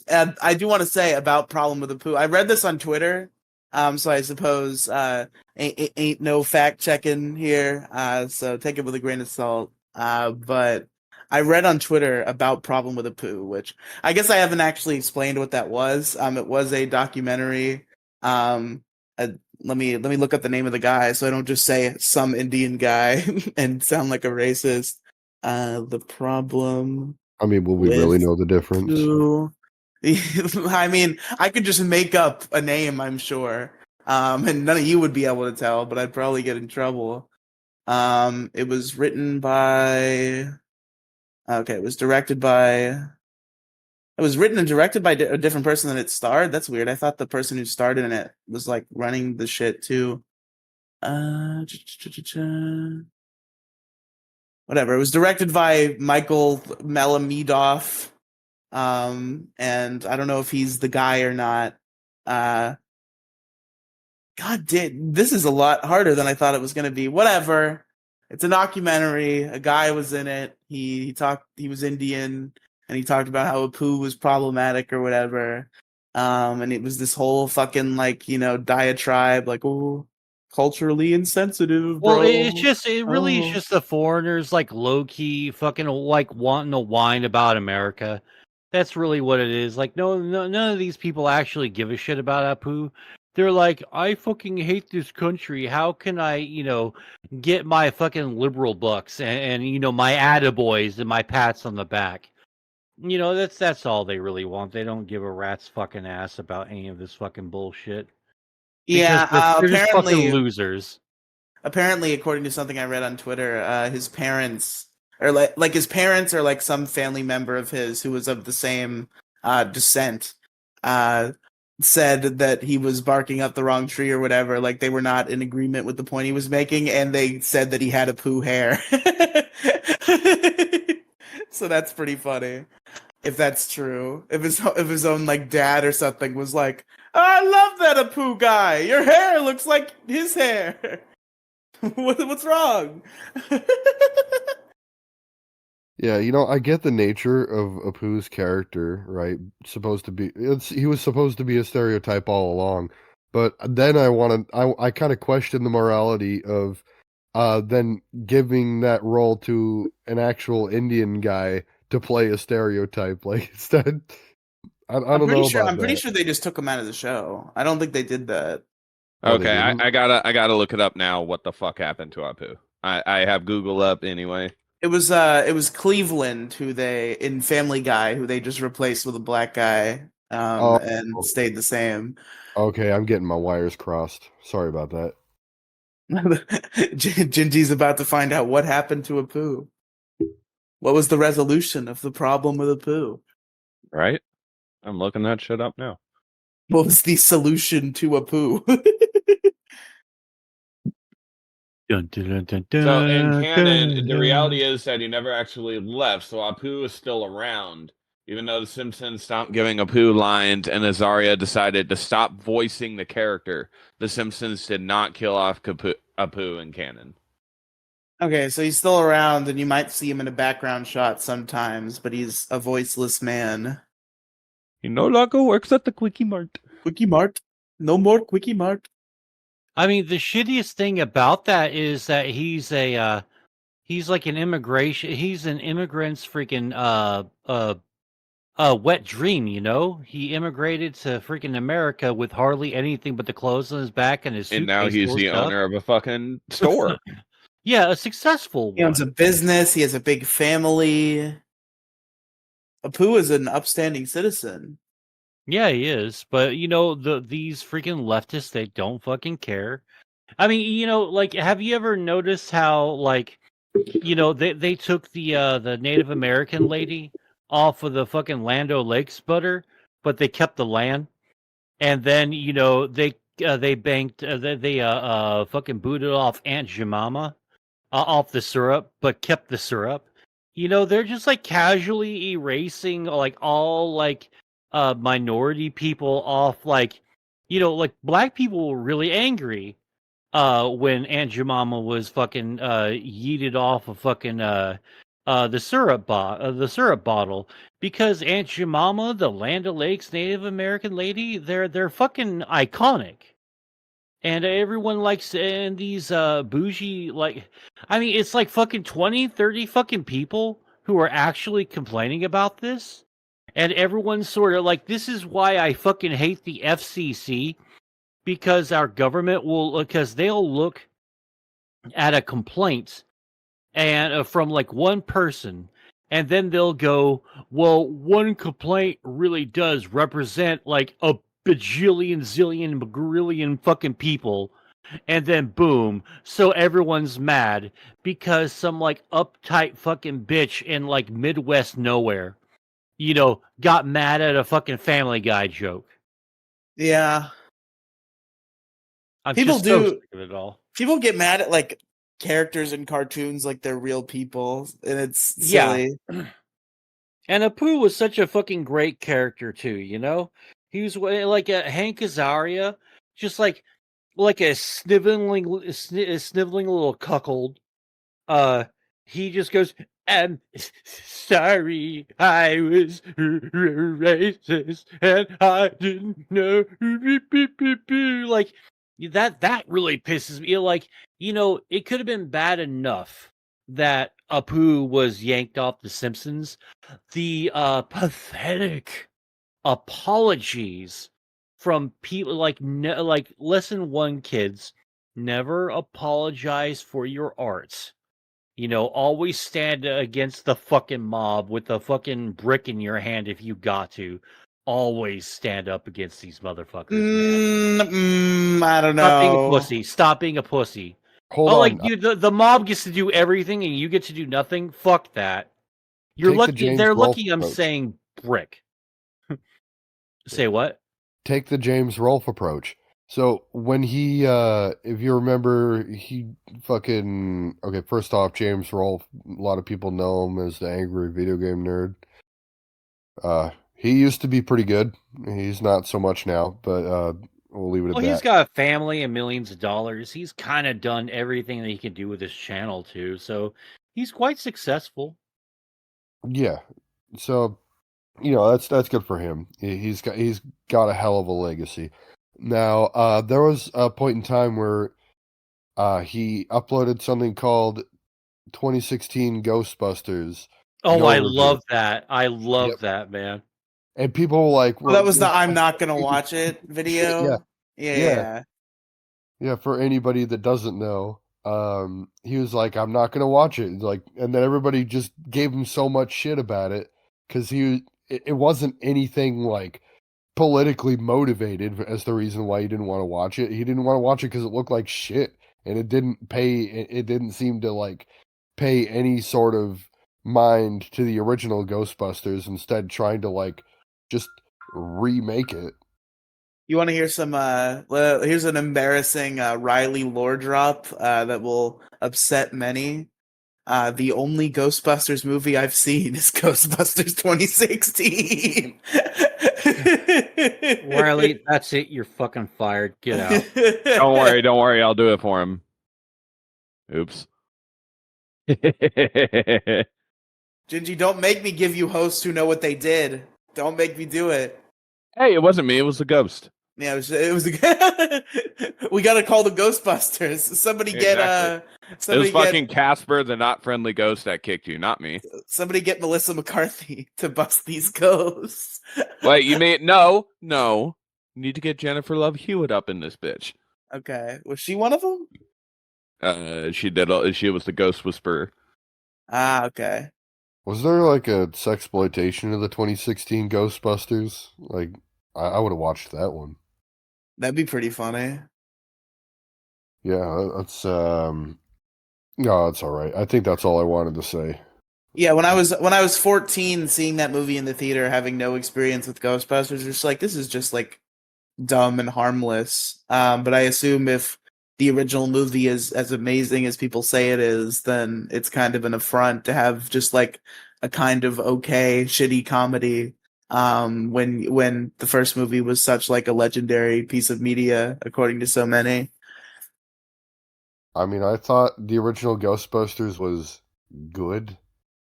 and I do want to say about Problem with the Poo. I read this on Twitter, so I suppose ain't no fact checking here, so take it with a grain of salt. But I read on Twitter about Problem with a Poo, which I guess I haven't actually explained what that was. It was a documentary. Let me look up the name of the guy so I don't just say some Indian guy and sound like a racist. The Problem. I mean, will we really know the difference? I mean, I could just make up a name, I'm sure. And none of you would be able to tell, but I'd probably get in trouble. It was written by. Okay, it was directed by. It was written and directed by a different person than it starred. That's weird. I thought the person who starred in it was like running the shit too. Whatever. It was directed by Michael Malamidov. And I don't know if he's the guy or not. God damn, this is a lot harder than I thought it was going to be. Whatever. It's a documentary. A guy was in it. He was Indian, and he talked about how Apu was problematic or whatever. And it was this whole fucking like, diatribe, like, oh, culturally insensitive, bro. Well, it really is just the foreigners like low key fucking like wanting to whine about America. That's really what it is. Like, no, none of these people actually give a shit about Apu. They're like, I fucking hate this country. How can I, get my fucking liberal bucks and my attaboys and my pats on the back? That's all they really want. They don't give a rat's fucking ass about any of this fucking bullshit. Yeah, They're just apparently fucking losers. Apparently, according to something I read on Twitter, his parents, or like his parents, or like some family member of his who was of the same descent, said that he was barking up the wrong tree or whatever. Like they were not in agreement with the point he was making, and they said that he had a poo hair. So that's pretty funny, if that's true. If his own like dad or something was like, "I love that Apu guy. Your hair looks like his hair." What's wrong? Yeah, I get the nature of Apu's character, right? He was supposed to be a stereotype all along. But then I kind of question the morality of than giving that role to an actual Indian guy to play a stereotype. Like instead, I don't know about I'm pretty that. sure they just took him out of the show. I don't think they did that. Oh, they Okay, didn't? I gotta look it up now. What the fuck happened to Apu? I have Google up anyway. It was Cleveland who they in Family Guy who they just replaced with a black guy Oh. and stayed the same. Okay, I'm getting my wires crossed. Sorry about that. Gingy's about to find out what happened to Apu. What was the resolution of the problem with Apu? Right? I'm looking that shit up now. What was the solution to Apu? Dun, dun, dun, So in dun, canon, dun, the dun. reality is that he never actually left, so Apu is still around. Even though the Simpsons stopped giving Apu lines and Azaria decided to stop voicing the character, the Simpsons did not kill off Apu in canon. Okay, so he's still around, and you might see him in a background shot sometimes, but he's a voiceless man. He no longer works at the Quickie Mart. Quickie Mart. No more Quickie Mart. I mean, the shittiest thing about that is that he's like an immigrant's freaking wet dream, you know? He immigrated to freaking America with hardly anything but the clothes on his back and his suitcase And now he's full of the stuff. owner of a fucking store. Yeah, a successful He owns one. a business. He has a big family. Apu is an upstanding citizen. Yeah, he is. But you know, these freaking leftists, they don't fucking care. I mean, you know, like, have you ever noticed how, like, you know, they took the Native American lady off of the fucking Land O'Lakes butter, but they kept the land, and then you know they banked they fucking booted off Aunt Jemima off the syrup, but kept the syrup. You know, they're just like casually erasing like all like minority people off, like, you know, like black people were really angry when Aunt Jemima was fucking yeeted off of fucking the syrup bottle, because Aunt Jemima, the Land O'Lakes Native American lady, they're fucking iconic. And everyone likes, and these bougie, like, I mean, it's like fucking 20, 30 fucking people who are actually complaining about this. And everyone's sort of like, this is why I fucking hate the FCC, because our government because they'll look at a complaint and from like one person, and then they'll go, well, one complaint really does represent like a bajillion, zillion, bagrillion fucking people. And then boom, so everyone's mad because some like uptight fucking bitch in like Midwest nowhere, you know, got mad at a fucking Family Guy joke. Yeah. I'm People just so do- sick of it all. People get mad at like characters in cartoons like they're real people, and it's Yeah. silly. And Apu was such a fucking great character too, you know? He was like a Hank Azaria, just like a sniveling little cuckold. He just goes, I'm sorry, I was racist and I didn't know. Like that really pisses me. Like, you know, it could have been bad enough that Apu was yanked off The Simpsons. The pathetic apologies from people like like lesson 1 kids, never apologize for your art. You know, always stand against the fucking mob with a fucking brick in your hand if you got to. Always stand up against these motherfuckers, man. I don't know. Stop being a pussy. Stop being a pussy. Hold on. Like you, the mob gets to do everything and you get to do nothing. Fuck that. You're Take the lucky. James They're Rolfe lucky I'm approach. saying brick. Say what? Take the James Rolfe approach. So when he, if you remember, he fucking, okay, first off, James Rolfe, a lot of people know him as the angry video game nerd. He used to be pretty good. He's not so much now, but we'll leave it at Well, that. he's got a family and millions of dollars. He's kind of done everything that he can do with his channel too, so he's quite successful. Yeah. So, you know, that's good for him. He's got a hell of a legacy. Now, there was a point in time where he uploaded something called 2016 Ghostbusters. Oh, No I review. love that. I love Yep. that, man. And people were like, Well, that was the "I'm not gonna watch it" video. Yeah. Yeah, for anybody that doesn't know, he was like, "I'm not gonna watch it." Like, and then everybody just gave him so much shit about it because it wasn't anything like politically motivated as the reason why he didn't want to watch it. He didn't want to watch it because it looked like shit, and it didn't seem to like pay any sort of mind to the original Ghostbusters. Instead, trying to like just remake it. You want to hear some? Here's an embarrassing Riley lore drop that will upset many. The only Ghostbusters movie I've seen is Ghostbusters 2016. Riley, that's it. You're fucking fired. Get out. Don't worry. I'll do it for him. Oops. Gingy, don't make me give you hosts who know what they did. Don't make me do it. Hey, it wasn't me. It was the ghost. Yeah, it was we gotta call the Ghostbusters. Somebody get It was fucking Casper, the not friendly ghost that kicked you, not me. Somebody get Melissa McCarthy to bust these ghosts. Wait, you mean no? You need to get Jennifer Love Hewitt up in this bitch. Okay, was she one of them? She did. She was the ghost whisperer. Ah, okay. Was there like a sexploitation of the 2016 Ghostbusters? Like, I would have watched that one. That'd be pretty funny. Yeah, that's no, that's all right. I think that's all I wanted to say. Yeah, when I was 14, seeing that movie in the theater, having no experience with Ghostbusters, just like this is just like dumb and harmless. But I assume if the original movie is as amazing as people say it is, then it's kind of an affront to have just like a kind of okay, shitty comedy. When the first movie was such like a legendary piece of media, according to so many. I mean, I thought the original Ghostbusters was good.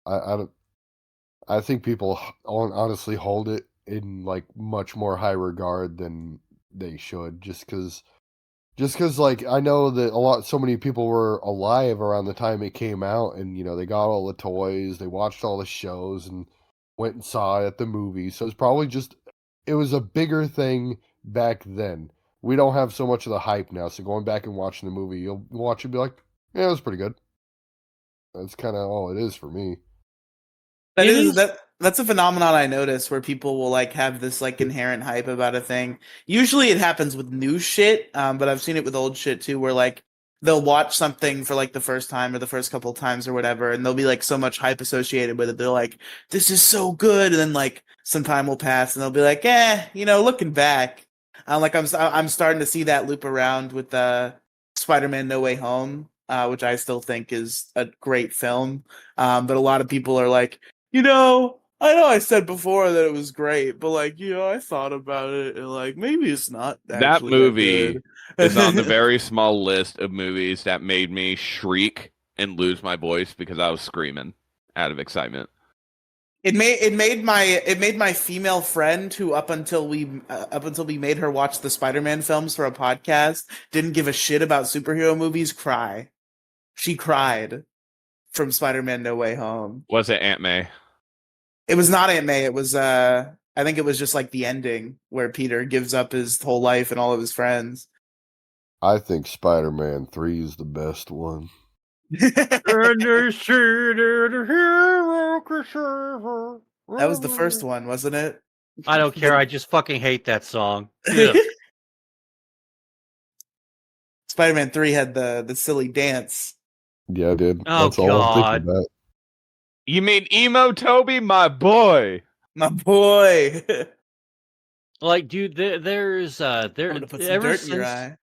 I think people honestly hold it in like much more high regard than they should, just because like I know that so many people were alive around the time it came out, and they got all the toys, they watched all the shows, and went and saw it at the movies. So it's probably it was a bigger thing back then. We don't have so much of the hype now, so going back and watching the movie, you'll watch it and be like, yeah, it was pretty good. That's kind of all it is for me. That's a phenomenon I notice where people will like have this like inherent hype about a thing. Usually it happens with new shit, but I've seen it with old shit too, where like they'll watch something for like the first time or the first couple of times or whatever, and there'll be like so much hype associated with it. They're like, "This is so good," and then like some time will pass, and they'll be like, looking back, I'm starting to see that loop around with Spider-Man: No Way Home, which I still think is a great film, but a lot of people are like, I know I said before that it was great, but like, I thought about it and like maybe it's not that movie is on the very small list of movies that made me shriek and lose my voice because I was screaming out of excitement. It made my female friend, who up until we made her watch the Spider-Man films for a podcast, didn't give a shit about superhero movies, cry. She cried from Spider-Man: No Way Home. Was it Aunt May? It was not Aunt May. It was I think it was just like the ending where Peter gives up his whole life and all of his friends. I think Spider-Man 3 is the best one. That was the first one, wasn't it? I don't care. I just fucking hate that song. Spider-Man 3 had the silly dance. Yeah, it did. Oh, That's all I'm thinking about. You mean Emo Toby, my boy? My boy. Like, dude, there's I'm gonna put some dirt in your eye.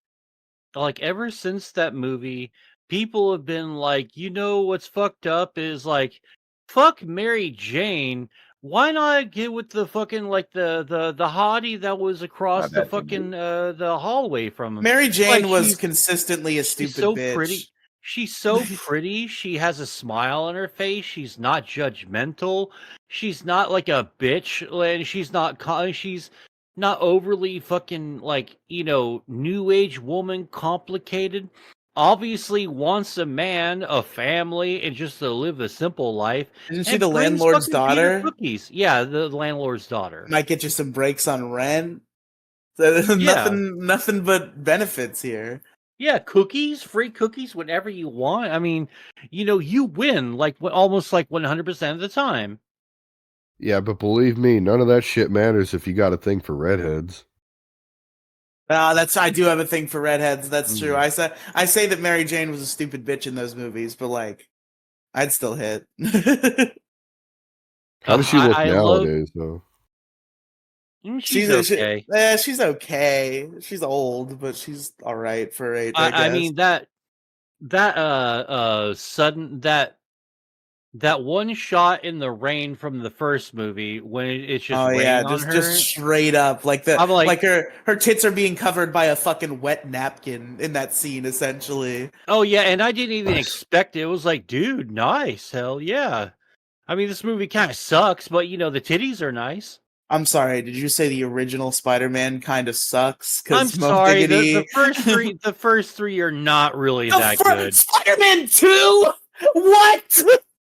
Like, ever since that movie, people have been like, what's fucked up is like, fuck Mary Jane. Why not get with the fucking like the hottie that was across the fucking the hallway from him? Mary Jane was consistently a stupid so bitch. Pretty. She's so pretty. She has a smile on her face. She's not judgmental. She's not like a bitch. And she's not overly fucking like, new age woman complicated. obviously wants a man, a family, and just to live a simple life. Isn't she and the brings landlord's fucking Peter daughter? Cookies. Yeah, the landlord's daughter. Might get you some breaks on rent. Yeah. Nothing but benefits here. Yeah, cookies, free cookies whenever you want. I mean, you win like almost like 100% of the time. Yeah, but believe me, none of that shit matters if you got a thing for redheads. I do have a thing for redheads. That's true. Mm. I say that Mary Jane was a stupid bitch in those movies, but like, I'd still hit. How does she look I nowadays, though? She's okay. She's okay. She's old, but she's all right for her age. I guess. I mean that sudden that one shot in the rain from the first movie when it's just raining on her. Just straight up like I'm like her tits are being covered by a fucking wet napkin in that scene, essentially. Oh yeah, and I didn't even expect it. It was like, dude, nice, hell yeah. I mean, this movie kind of sucks, but the titties are nice. I'm sorry. Did you say the original Spider-Man kind of sucks? I'm sorry. The first three are not really that good. Spider-Man 2. What?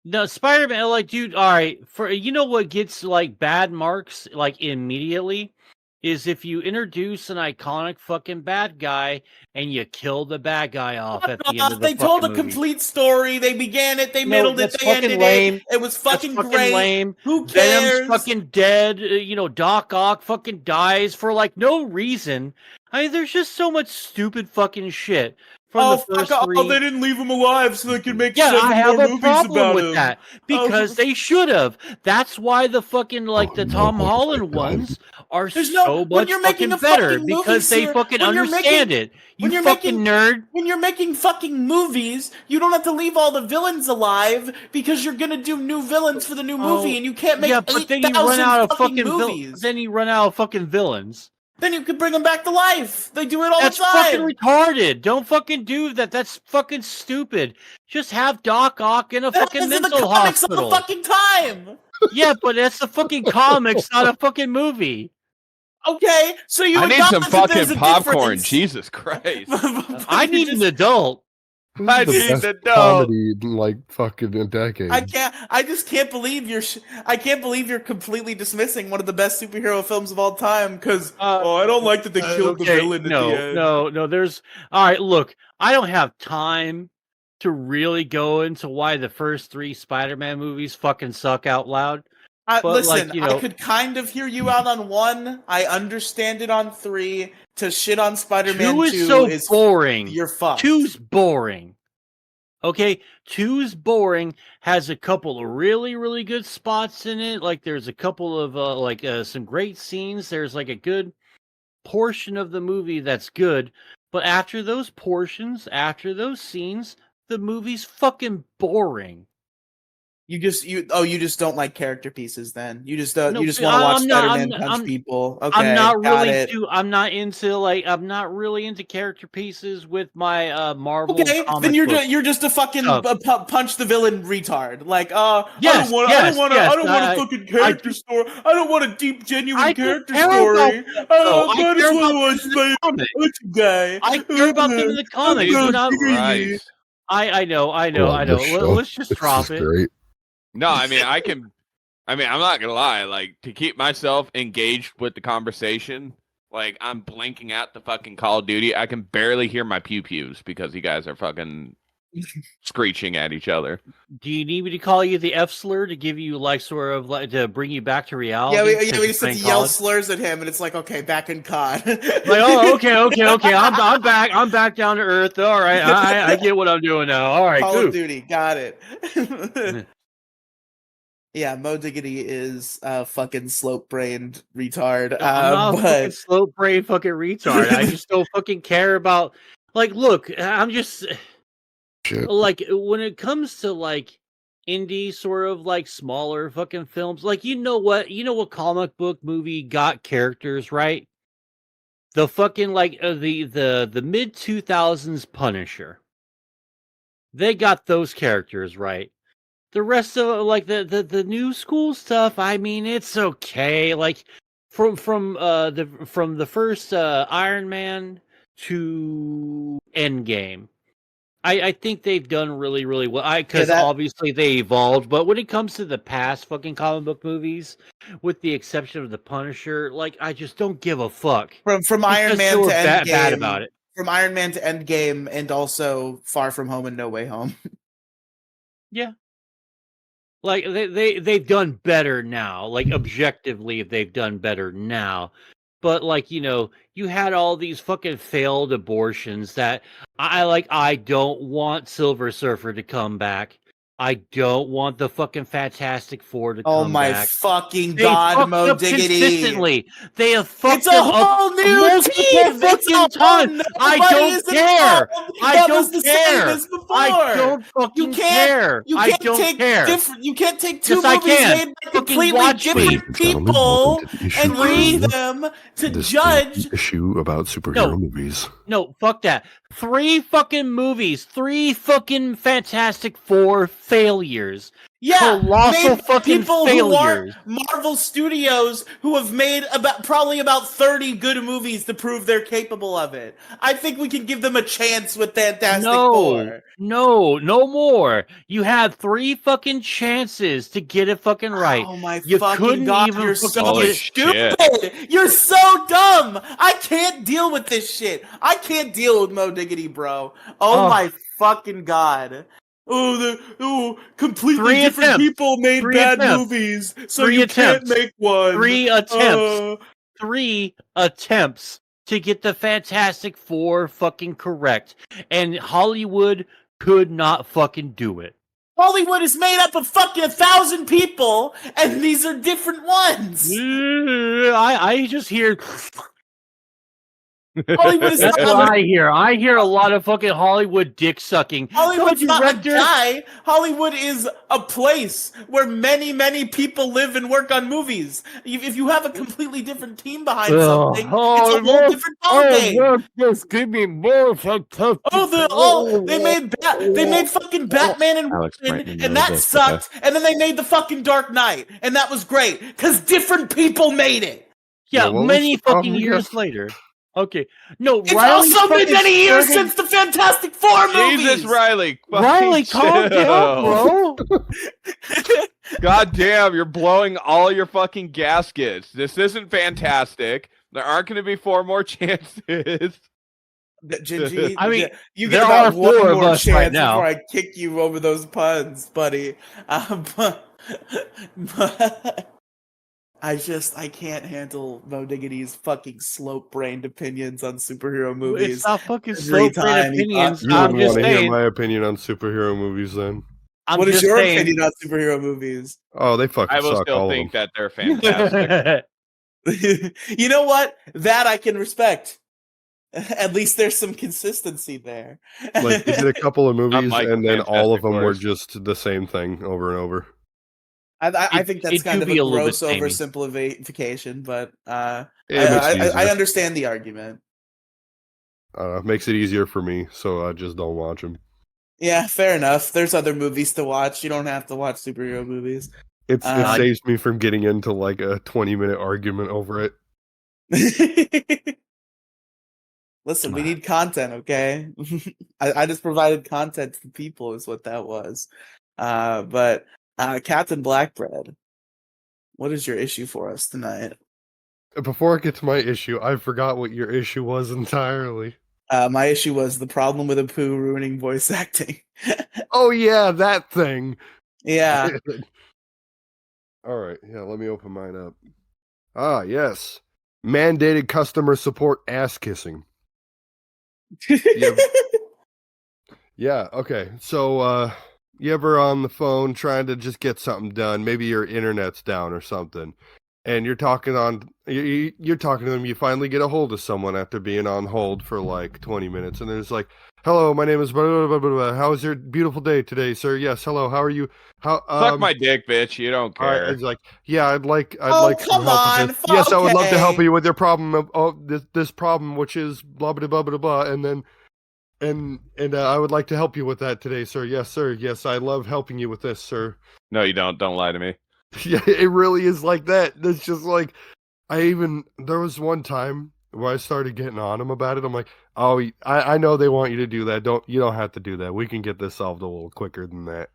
No, Spider-Man. Like, dude. All right. What gets like bad marks like immediately is if you introduce an iconic fucking bad guy and you kill the bad guy off at the end of the They told a movie. complete story. They began it. They middled it. They ended lame. it. It was fucking fucking great. Lame. Who cares? Venom's fucking dead. Doc Ock fucking dies for like no reason. I mean, there's just so much stupid fucking shit. From the first three. Oh, they didn't leave him alive so they could make I have more a movies problem about with him. that because they should have. That's why the fucking the Tom Holland ones are so much fucking better because they fucking understand it. You fucking nerd. When you're making fucking movies, you don't have to leave all the villains alive because you're gonna do new villains for the new movie, and you can't make 8,000 fucking movies. Then you run out of fucking villains. Then you could bring them back to life. They do it all the time. That's fucking retarded. Don't fucking do that. That's fucking stupid. Just have Doc Ock in a fucking mental hospital. All the fucking time. Yeah, but that's the fucking comics, not a fucking movie. Okay, so I need some fucking popcorn. Jesus Christ! I need an adult. I need an adult. Comedy in like fucking a decade. I just can't believe I can't believe you're completely dismissing one of the best superhero films of all time because I don't like that they killed the villain at the end. No. There's all right. Look, I don't have time to really go into why the first three Spider-Man movies fucking suck out loud. Listen, I could kind of hear you out on 1. I understand it on 3. To shit on Spider-Man 2 is so boring. You're fucked. 2's boring. Okay, 2's boring. Has a couple of really, really good spots in it. Like there's a couple of some great scenes. There's like a good portion of the movie that's good. But after those portions, after those scenes, the movie's fucking boring. You just don't like character pieces then. You just want to watch Spider-Man punch people. Okay, I'm not really into character pieces with my Marvel. Okay, then you're just a fucking punch the villain retard. Like, I don't want a fucking character story. I don't want a deep, genuine character story. I just want to watch a guy. I care about them in the comics. I know. Let's just drop it. Great. No, I mean, I'm not gonna lie. Like, to keep myself engaged with the conversation, like, I'm blinking out the fucking Call of Duty. I can barely hear my pew-pews because you guys are fucking screeching at each other. Do you need me to call you the F slur to give you to bring you back to reality? Yeah, we just yell slurs at him, and it's like, okay, back in COD. Okay. I'm back. I'm back down to earth. All right, I get what I'm doing now. All right, Call of Duty, got it. Yeah, Mo Diggity is a fucking slope-brained retard. I'm not a fucking slope-brained fucking retard. I just don't fucking care about... Like, look, I'm just... Shit. Like, when it comes to, like, indie sort of, like, smaller fucking films, like, you know what comic book movie got characters, right? The fucking, like, the mid-2000s Punisher. They got those characters, right? The rest of like the new school stuff, I mean, it's okay. Like from the first Iron Man to Endgame, I think they've done really, really well. Yeah, Because that obviously they evolved, but when it comes to the past fucking comic book movies, with the exception of the Punisher, like I just don't give a fuck from Iron because they Man were to bad about Endgame, it. from Iron Man to Endgame, and also Far From Home and No Way Home. Yeah, like they've done better now. Like objectively, they've done better now. But like you had all these fucking failed abortions that I don't want Silver Surfer to come back. I don't want the fucking Fantastic Four to Oh come my back. fucking They god, fucked Mo up Diggity! consistently. They have It's fucked a them up whole new multiple team. It's a fucking whole times. I nobody don't is care. involved. I That was don't the same care. as before. I don't You fucking can't. care. You I can't don't take care. different. You can't take two Yes, I movies can. made by Fucking completely watch me. different Ladies and gentlemen, people welcome to the issue and use review. them to This is judge. the issue about superhero No. movies. No, fuck that. 3 fucking movies. 3 fucking Fantastic Four failures. Yeah, Colossal made fucking people failures. who aren't Marvel Studios who have made probably about 30 good movies to prove they're capable of it. I think we can give them a chance with Fantastic Four. No more. You had 3 fucking chances to get it fucking right. Oh my You fucking couldn't god, even you're fucking so Holy get it. shit. stupid! You're so dumb! I can't deal with this shit. I can't deal with Mo Diggity, bro. Oh Ugh. my fucking god. Completely 3 different attempts. people made 3 bad attempts. movies, so 3 you attempts. can't make one. 3 attempts. Uh, 3 attempts to get the Fantastic Four fucking correct. And Hollywood could not fucking do it. Hollywood is made up of fucking 1,000 people, and these are different ones. I just hear. Hollywood is That's not what I hear. I hear a lot of fucking Hollywood dick sucking. Hollywood's No, not a director. guy. Hollywood is a place where many, many people live and work on movies. If you have a completely different team behind something, it's a whole different ballgame. Just give me more Fantastic. They made fucking Batman and Alex Robin, might know and that this, sucked. And then they made the fucking Dark Knight, and that was great because different people made it. Yeah, what was many the problem fucking again? years later. Okay, no, It's Riley also been fucking many years started- since the Fantastic Four movies. Jesus, Riley. Riley, fucking calm chill. down, bro. God damn, you're blowing all your fucking gaskets. This isn't fantastic. There aren't going to be 4 more chances. Gingy, I mean, you there get about are one 4 of more us chance right now. before I kick you over those puns, buddy. I can't handle Mo Diggity's fucking slope-brained opinions on superhero movies. It's not fucking Every slow time he opinions. pops You I'm wouldn't just want to hear saying. my opinion on superhero movies then. I'm What is just your saying. opinion on superhero movies? Oh, they fucking I will suck, still all think of them. that they're fantastic. You know what? That I can respect. At least there's some consistency there. Like, they did a couple of movies, Unlike and then all of Fantastic them were Fours. just the same thing over and over. I think that's it kind do of be a a little gross bit samey. oversimplification, but It makes it easier. I understand the argument. Makes it easier for me, so I just don't watch them. Yeah, fair enough. There's other movies to watch. You don't have to watch superhero movies. It Uh, saves me from getting into like a 20-minute argument over it. Listen, we need content, okay? I just provided content to people is what that was. But Captain Blackbread, what is your issue for us tonight? Before I get to my issue, I forgot what your issue was entirely. My issue was the problem with Apu ruining voice acting. Oh yeah, that thing. Yeah. All right, yeah, let me open mine up. Ah, yes. Mandated customer support ass kissing. Yeah, okay. So, you ever on the phone trying to just get something done? Maybe your internet's down or something, and you're talking you're talking to them. You finally get a hold of someone after being on hold for like 20 minutes, and there's like, "Hello, my name is blah, blah, blah, blah, blah. How was your beautiful day today, sir? Yes, hello. How are you? How Suck my dick, bitch. You don't all right, care. it's like, yeah, I'd like Oh, some come help on, with this. Yes, I would love to help okay. you with your problem of this problem, which is blah blah blah blah blah, and then I would like to help you with that today, sir. Yes, sir. Yes, I love helping you with this, sir. No, you don't. Don't lie to me. Yeah, it really is like that. It's just like there was one time where I started getting on him about it. I'm like, oh, I know they want you to do that. You don't have to do that. We can get this solved a little quicker than that.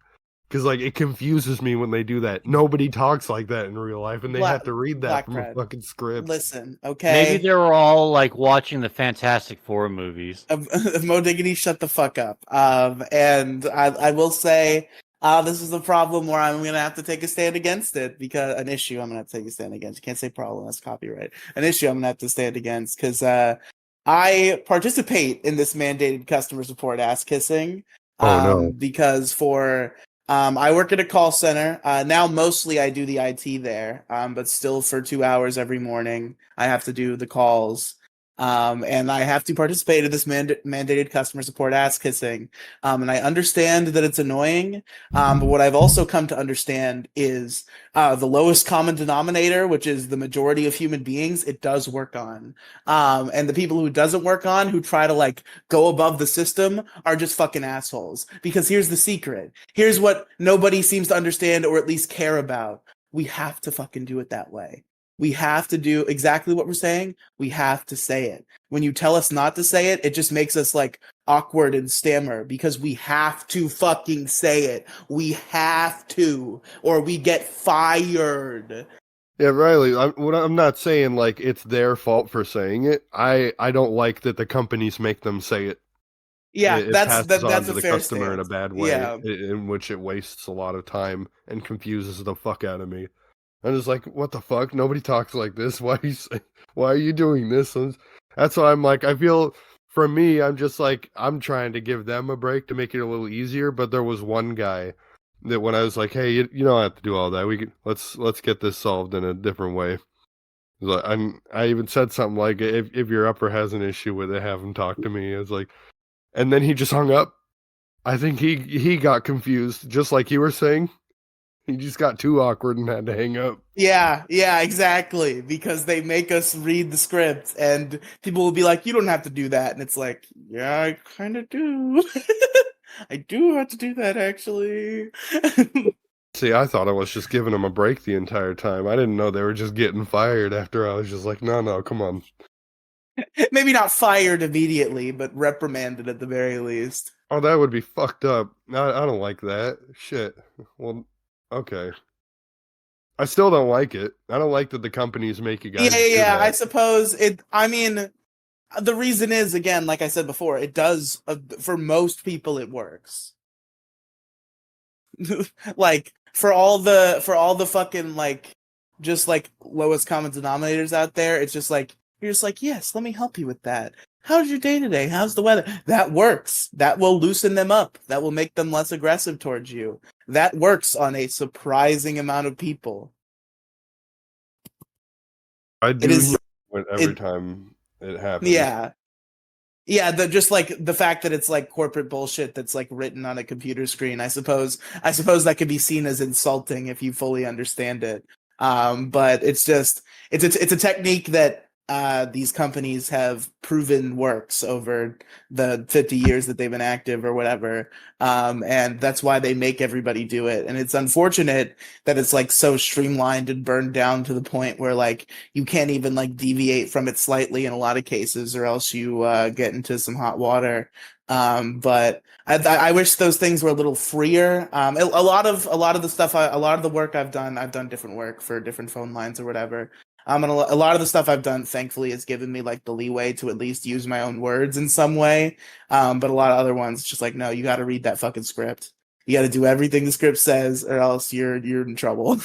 Because like it confuses me when they do that. Nobody talks like that in real life, and they have to read that from a fucking script. Listen, okay. Maybe they were all like watching the Fantastic Four movies. Mo Diggity, shut the fuck up. And I will say, this is a problem where I'm gonna have to take a stand against it, because an issue I'm gonna have to take a stand against. You can't say problem, that's copyright. An issue I'm gonna have to stand against, because I participate in this mandated customer support ass kissing. Oh no! Because I work at a call center. Now mostly I do the IT there, but still for 2 hours every morning I have to do the calls. And I have to participate in this mandated customer support ass kissing. And I understand that it's annoying. But what I've also come to understand is the lowest common denominator, which is the majority of human beings, it does work on. And the people who it doesn't work on, who try to like go above the system, are just fucking assholes. Because here's the secret. Here's what nobody seems to understand or at least care about. We have to fucking do it that way. We have to do exactly what we're saying. We have to say it. When you tell us not to say it, it just makes us like awkward and stammer, because we have to fucking say it. We have to, or we get fired. Yeah, Riley, I'm not saying like it's their fault for saying it. I don't like that the companies make them say it. Yeah, that's a the fair customer stance. in a bad way, yeah. in which it wastes a lot of time and confuses the fuck out of me. I'm just like, what the fuck? Nobody talks like this. Why are you doing this? And that's why I'm like, I feel for me, I'm just like, I'm trying to give them a break to make it a little easier. But there was one guy that when I was like, hey, you don't have to do all that. Let's get this solved in a different way. I even said something like, if your upper has an issue with it, have him talk to me. I was like, and then he just hung up. I think he got confused, just like you were saying. He just got too awkward and had to hang up. Yeah, exactly. Because they make us read the script, and people will be like, you don't have to do that. And it's like, yeah, I kind of do. I do have to do that, actually. See, I thought I was just giving them a break the entire time. I didn't know they were just getting fired after I was just like, no, come on. Maybe not fired immediately, but reprimanded at the very least. Oh, that would be fucked up. I don't like that. Shit. Well, okay. I still don't like it. I don't like that the companies make you guys do that. I suppose it. I mean, the reason is, again, like I said before, it does. For most people, it works. Like for all the fucking like, just like lowest common denominators out there, it's just like you're just like, yes, let me help you with that. How's your day today? How's the weather? That works. That will loosen them up. That will make them less aggressive towards you. That works on a surprising amount of people. I do every time it happens. Yeah. Just like the fact that it's like corporate bullshit that's like written on a computer screen. I suppose that could be seen as insulting if you fully understand it. But it's just it's a technique that these companies have proven works over the 50 years that they've been active or whatever. And that's why they make everybody do it. And it's unfortunate that it's like so streamlined and burned down to the point where like you can't even like deviate from it slightly in a lot of cases, or else you get into some hot water. But I wish those things were a little freer. A lot of the stuff, a lot of the work I've done different work for different phone lines or whatever. And a lot of the stuff I've done, thankfully, has given me like the leeway to at least use my own words in some way. But a lot of other ones, just like, no, you got to read that fucking script. You got to do everything the script says, or else you're in trouble.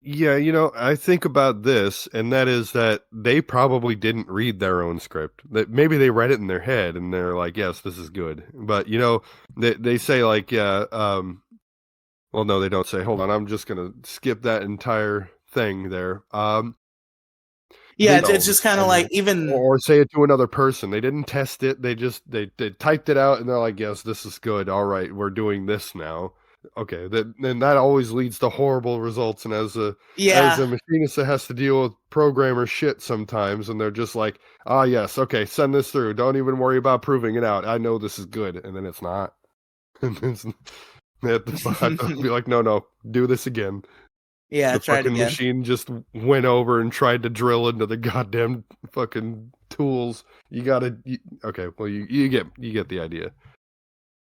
Yeah, I think about this, and that is that they probably didn't read their own script. That maybe they read it in their head, and they're like, "Yes, this is good." But they say like, "Yeah." Well, no, they don't say. Hold on, I'm just gonna skip that entire thing there. It's just kind of like even, or say it to another person. They didn't test it. They just they typed it out, and they're like, "Yes, this is good. All right, we're doing this now." Okay, then that always leads to horrible results. And as a machinist that has to deal with programmer shit sometimes, and they're just like, yes, okay, send this through. Don't even worry about proving it out. I know this is good, and then it's not. And they have to be like, no, do this again. Yeah, The try it fucking again. machine just went over and tried to drill into the goddamn fucking tools. Okay, well you get the idea.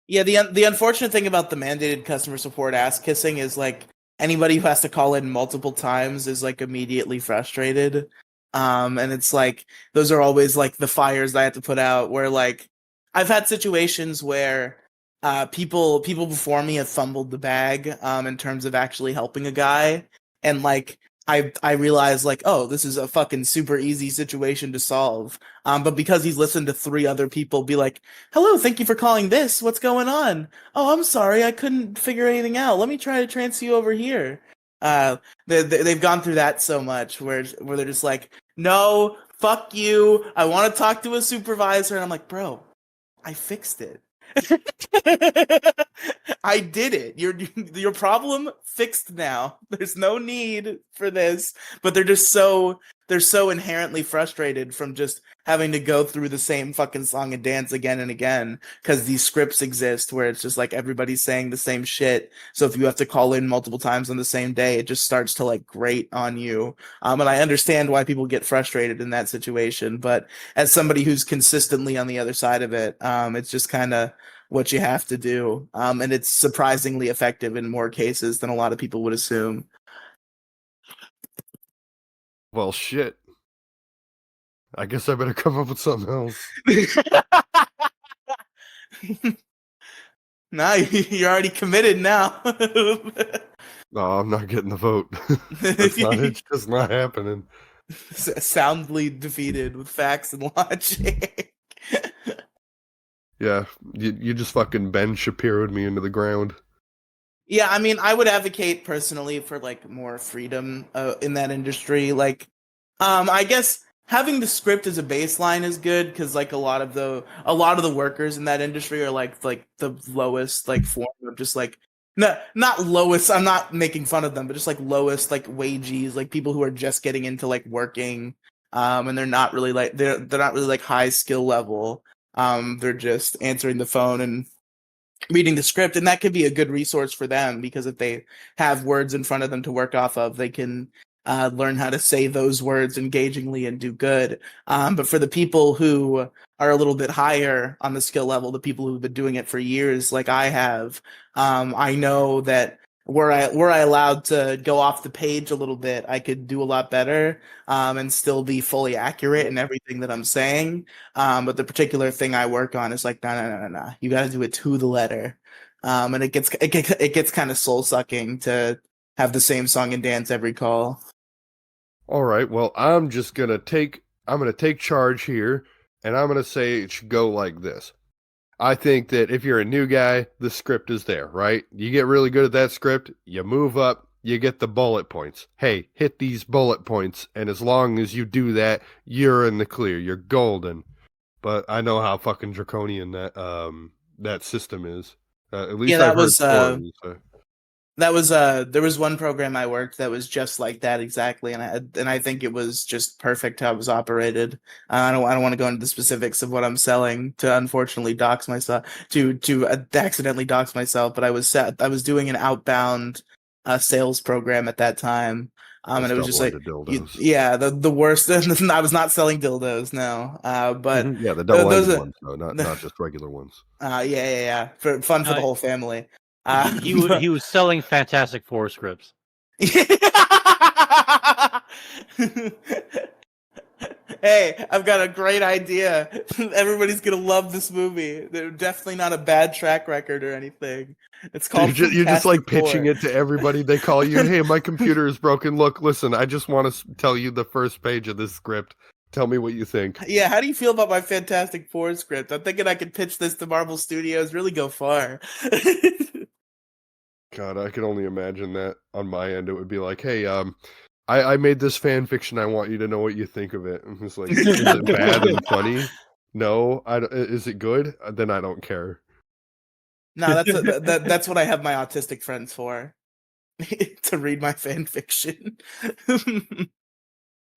Yeah, the unfortunate thing about the mandated customer support ass kissing is like anybody who has to call in multiple times is like immediately frustrated. And it's like those are always like the fires that I have to put out where like I've had situations where people before me have fumbled the bag in terms of actually helping a guy, and like I realized like, oh, this is a fucking super easy situation to solve. But because he's listened to 3 other people be like, hello, thank you for calling this. What's going on? Oh, I'm sorry, I couldn't figure anything out. Let me try to transfer you over here. They've gone through that so much where they're just like, no, fuck you. I want to talk to a supervisor, and I'm like, bro, I fixed it. I did it. Your problem fixed now. There's no need for this. But they're so inherently frustrated from just having to go through the same fucking song and dance again and again because these scripts exist where it's just like everybody's saying the same shit. So if you have to call in multiple times on the same day, it just starts to like grate on you. And I understand why people get frustrated in that situation, but as somebody who's consistently on the other side of it, it's just kind of what you have to do. And it's surprisingly effective in more cases than a lot of people would assume. Well, shit. I guess I better come up with something else. Nah, you're already committed now. No, I'm not getting the vote. It's just not happening. Soundly defeated with facts and logic. Yeah, you just fucking Ben Shapiro'd me into the ground. Yeah, I mean, I would advocate personally for like more freedom in that industry. Like, I guess having the script as a baseline is good because like a lot of the workers in that industry are like the lowest like form of just like not lowest. I'm not making fun of them, but just like lowest like wages, like people who are just getting into like working, and they're not really like they're not really like high skill level. They're just answering the phone and reading the script, and that could be a good resource for them because if they have words in front of them to work off of, they can learn how to say those words engagingly and do good. But for the people who are a little bit higher on the skill level, the people who've been doing it for years, like I have, I know that were I allowed to go off the page a little bit, I could do a lot better and still be fully accurate in everything that I'm saying. But the particular thing I work on is like, no. You got to do it to the letter. And it gets kind of soul sucking to have the same song and dance every call. All right, well, I'm gonna take charge here, and I'm gonna say it should go like this. I think that if you're a new guy, the script is there, right? You get really good at that script, you move up, you get the bullet points. Hey, hit these bullet points, and as long as you do that, you're in the clear. You're golden. But I know how fucking draconian that system is. At least Yeah, I've heard stories. There was one program I worked that was just like that exactly, and I think it was just perfect how it was operated. I don't want to go into the specifics of what I'm selling to unfortunately dox myself to accidentally dox myself, but I was doing an outbound sales program at that time. And it was just like the worst. I was not selling dildos, no. But yeah, the double-ended ones, though, not just regular ones. Yeah. For fun for the whole family. He was selling Fantastic Four scripts. Hey, I've got a great idea. Everybody's gonna love this movie. They're definitely not a bad track record or anything. It's called. You're just like pitching it to everybody. They call you. Hey, my computer is broken. Look, listen. I just want to tell you the first page of this script. Tell me what you think. Yeah, how do you feel about my Fantastic Four script? I'm thinking I could pitch this to Marvel Studios. Really go far. God, I can only imagine that on my end. It would be like, hey, I made this fan fiction. I want you to know what you think of it. And it's like, is it bad and funny? No. Is it good? Then I don't care. No, that's what I have my autistic friends for. To read my fan fiction.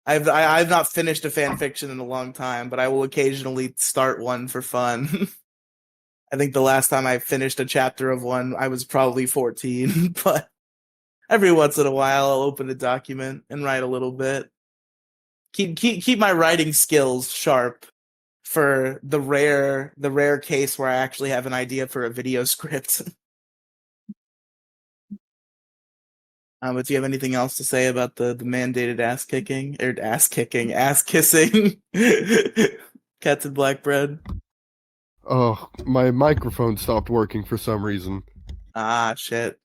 I've not finished a fan fiction in a long time, but I will occasionally start one for fun. I think the last time I finished a chapter of one, I was probably 14, but every once in a while, I'll open a document and write a little bit. Keep my writing skills sharp for the rare case where I actually have an idea for a video script. But do you have anything else to say about the mandated ass kicking or ass kissing? Captain Blackbread. Oh, my microphone stopped working for some reason. Ah, shit.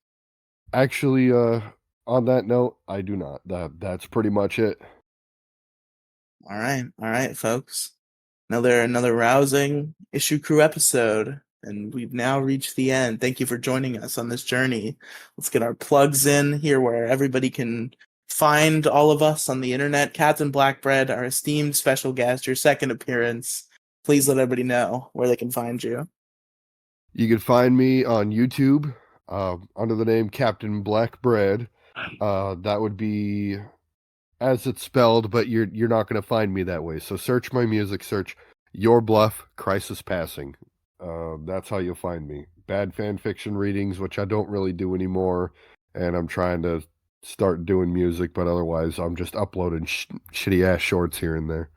Actually, on that note, I do not. That's pretty much it. All right, folks. Another rousing Issue Crew episode, and we've now reached the end. Thank you for joining us on this journey. Let's get our plugs in here where everybody can find all of us on the internet. Captain Blackbread, our esteemed special guest, your second appearance. Please let everybody know where they can find you. You can find me on YouTube under the name Captain Blackbread. That would be as it's spelled, but you're not going to find me that way. So search my music, search Your Bluff, Crisis Passing. That's how you'll find me. Bad fan fiction readings, which I don't really do anymore, and I'm trying to start doing music, but otherwise I'm just uploading shitty-ass shorts here and there.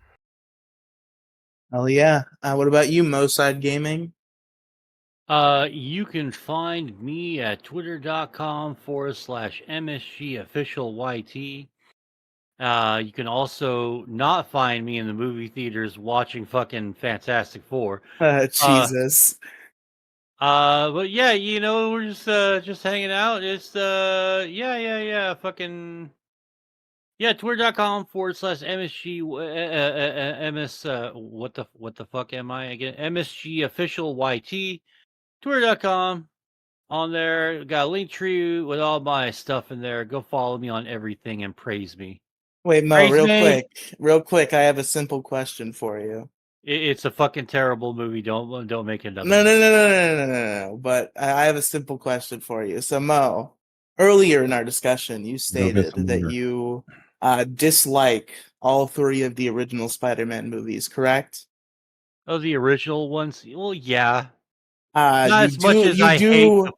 Hell yeah. What about you, Moside Gaming? You can find me at twitter.com/MSGOfficialYT. You can also not find me in the movie theaters watching fucking Fantastic Four. Jesus. But yeah, we're just hanging out. It's fucking twitter.com/MSG MS what the fuck am I again? MSG official YT. Twitter.com. On there, got a link tree with all my stuff in there. Go follow me on everything and praise me. Wait, Mo, Praise real quick, I have a simple question for you. It's a fucking terrible movie. Don't make it another. No. But I have a simple question for you. So, Mo, earlier in our discussion, you stated that you dislike all three of the original Spider-Man movies, correct? Oh, the original ones? Well, yeah. Not as much as I hate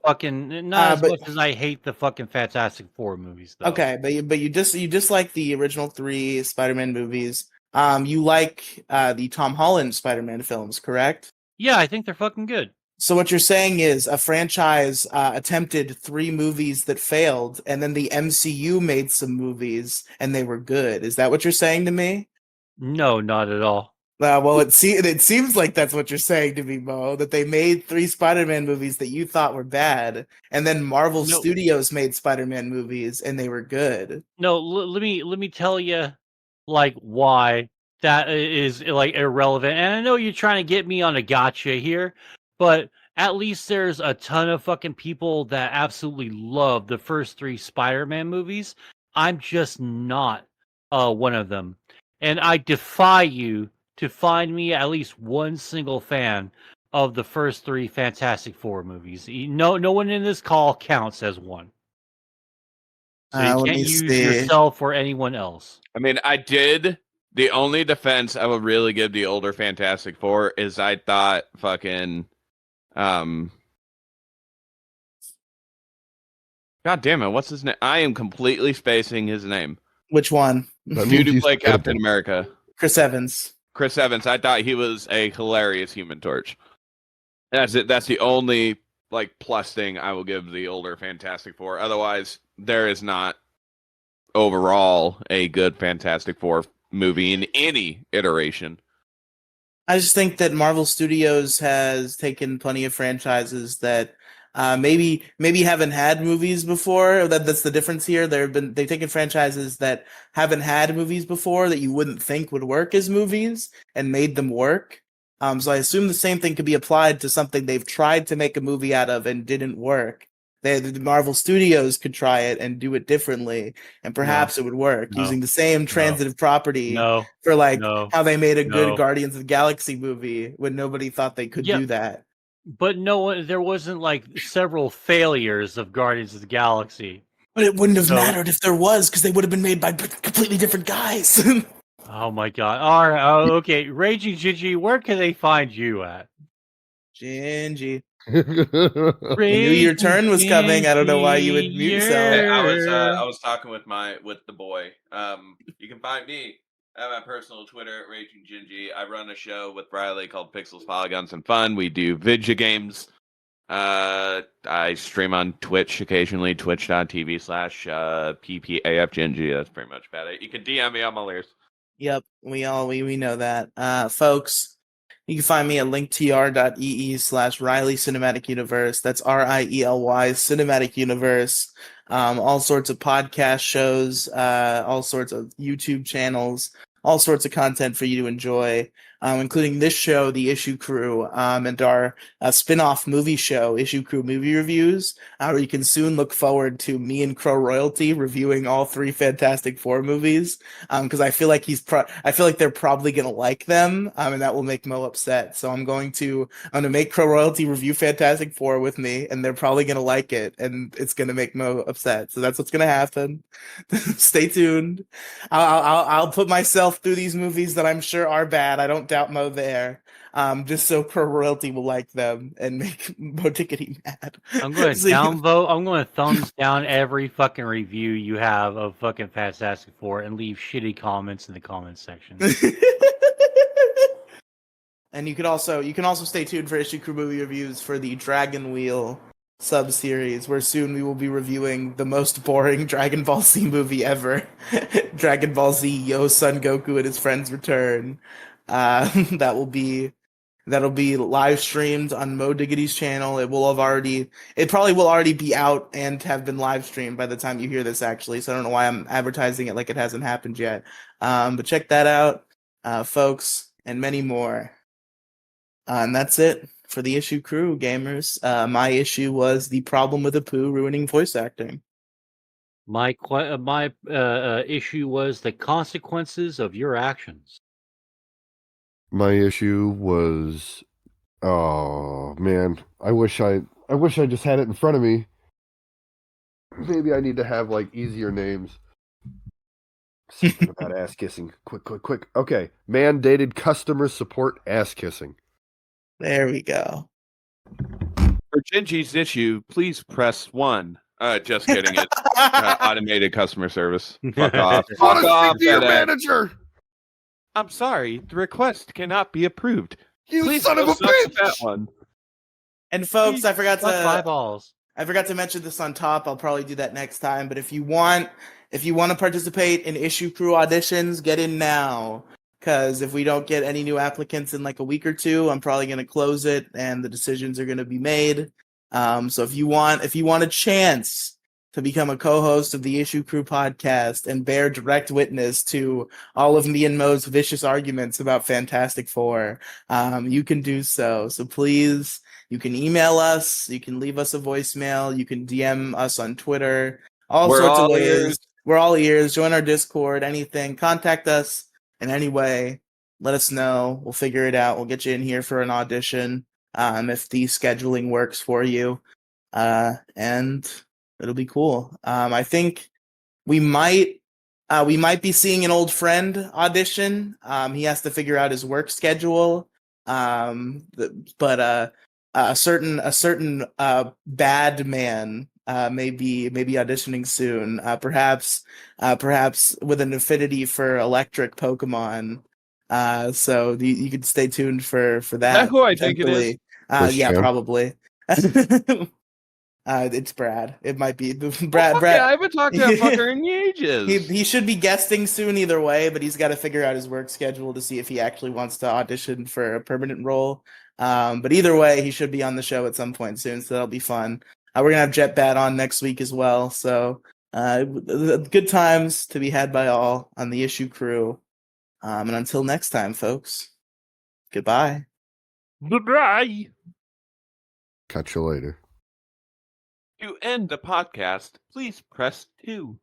the fucking Fantastic Four movies, though. Okay, but you dislike the original three Spider-Man movies. You like the Tom Holland Spider-Man films, correct? Yeah, I think they're fucking good. So what you're saying is a franchise attempted 3 movies that failed, and then the MCU made some movies and they were good. Is that what you're saying to me? No, not at all. Well, it seems like that's what you're saying to me, Mo, that they made 3 Spider-Man movies that you thought were bad, and then Marvel Studios made Spider-Man movies and they were good. No, let me tell you, like, why that is, like, irrelevant. And I know you're trying to get me on a gotcha here, but at least there's a ton of fucking people that absolutely love the first 3 Spider-Man movies. I'm just not one of them. And I defy you to find me at least one single fan of the first 3 Fantastic Four movies. No one in this call counts as one. So you can't use yourself or anyone else. I mean, the only defense I would really give the older Fantastic Four is I thought fucking God damn it, what's his name? I am completely spacing his name. Which one? Dude who played Captain America. Chris Evans. I thought he was a hilarious Human Torch. That's it. That's the only plus thing I will give the older Fantastic Four. Otherwise, there is not overall a good Fantastic Four movie in any iteration. I just think that Marvel Studios has taken plenty of franchises that maybe haven't had movies before. That's the difference here. They've taken franchises that haven't had movies before that you wouldn't think would work as movies and made them work. So I assume the same thing could be applied to something they've tried to make a movie out of and didn't work. The Marvel Studios could try it and do it differently, and perhaps it would work using the same transitive property for how they made a good Guardians of the Galaxy movie when nobody thought they could do that. But there wasn't several failures of Guardians of the Galaxy. But it wouldn't have mattered if there was, because they would have been made by completely different guys. Oh my god. All right. Okay. Raging Gingy, where can they find you at? Gingy. I knew your turn was coming. I don't know why you would mute yourself. Hey, I was talking with the boy. You can find me at my personal Twitter at Raging Gingy. I run a show with Riley called Pixels, Polygons, and Fun. We do video games. I stream on Twitch occasionally, twitch.tv/ppafgingy. That's pretty much about it. You can DM me on my lyrics. Yep, we know that. Folks, you can find me at linktr.ee/Riley Cinematic Universe. That's RIELY Cinematic Universe. All sorts of podcast shows, all sorts of YouTube channels, all sorts of content for you to enjoy, including this show, The Issue Crew, and our spin-off movie show, Issue Crew Movie Reviews, where you can soon look forward to me and Crow Royalty reviewing all 3 Fantastic Four movies, because I feel like they're probably gonna like them, and that will make Mo upset. So I'm gonna make Crow Royalty review Fantastic Four with me, and they're probably gonna like it, and it's gonna make Mo upset. So that's what's gonna happen. Stay tuned. I'll put myself through these movies that I'm sure are bad. I don't doubt Mo there. Just so Crow Royalty will like them and make Mo Tickety mad. I'm going to downvote. I'm going to thumbs down every fucking review you have of fucking Fantastic Four and leave shitty comments in the comments section. And you can also stay tuned for Issue Crew movie reviews for the Dragon Wheel sub-series, where soon we will be reviewing the most boring Dragon Ball Z movie ever, Dragon Ball Z Yo Son Goku and His Friends Return. That'll be live streamed on Mo Diggity's channel. It probably will already be out and have been live streamed by the time you hear this, actually. So I don't know why I'm advertising it like it hasn't happened yet. But check that out, folks, and many more. And that's it for the Issue Crew, gamers. My issue was the problem with Apu ruining voice acting. My issue was the consequences of your actions. My issue was, oh man, I wish I just had it in front of me. Maybe I need to have like easier names. Something about ass kissing. Quick. Okay, mandated customer support ass kissing. There we go. For Gingy's issue, please press 1. Just kidding. It's automated customer service. Fuck off. Fuck off, your manager. I'm sorry, the request cannot be approved. You Please son of a bitch! That one. And folks, I forgot eyeballs. I forgot to mention this on top. I'll probably do that next time. But if you want to participate in Issue Crew auditions, get in now. Because if we don't get any new applicants in like a week or two, I'm probably going to close it, and the decisions are going to be made. So if you want a chance to become a co-host of the Issue Crew podcast and bear direct witness to all of me and Mo's vicious arguments about Fantastic Four, you can do so. So please, you can email us, you can leave us a voicemail, you can DM us on Twitter, all sorts of ways. We're all ears. Join our Discord, anything. Contact us in any way. Let us know. We'll figure it out. We'll get you in here for an audition if the scheduling works for you. And it'll be cool. I think we might be seeing an old friend audition. He has to figure out his work schedule. But a certain bad man may be auditioning soon. Perhaps with an affinity for electric Pokemon. So you can stay tuned for that. Is that who I think it is? Yeah, probably. It's Brad. It might be Brad. Oh, Brad. Yeah, I haven't talked to that fucker in ages. He should be guesting soon either way, but he's got to figure out his work schedule to see if he actually wants to audition for a permanent role. But either way, he should be on the show at some point soon, so that'll be fun. We're gonna have Jet Bat on next week as well, so good times to be had by all on the Issue Crew. And until next time, folks, goodbye. Goodbye. Catch you later. To end the podcast, please press 2.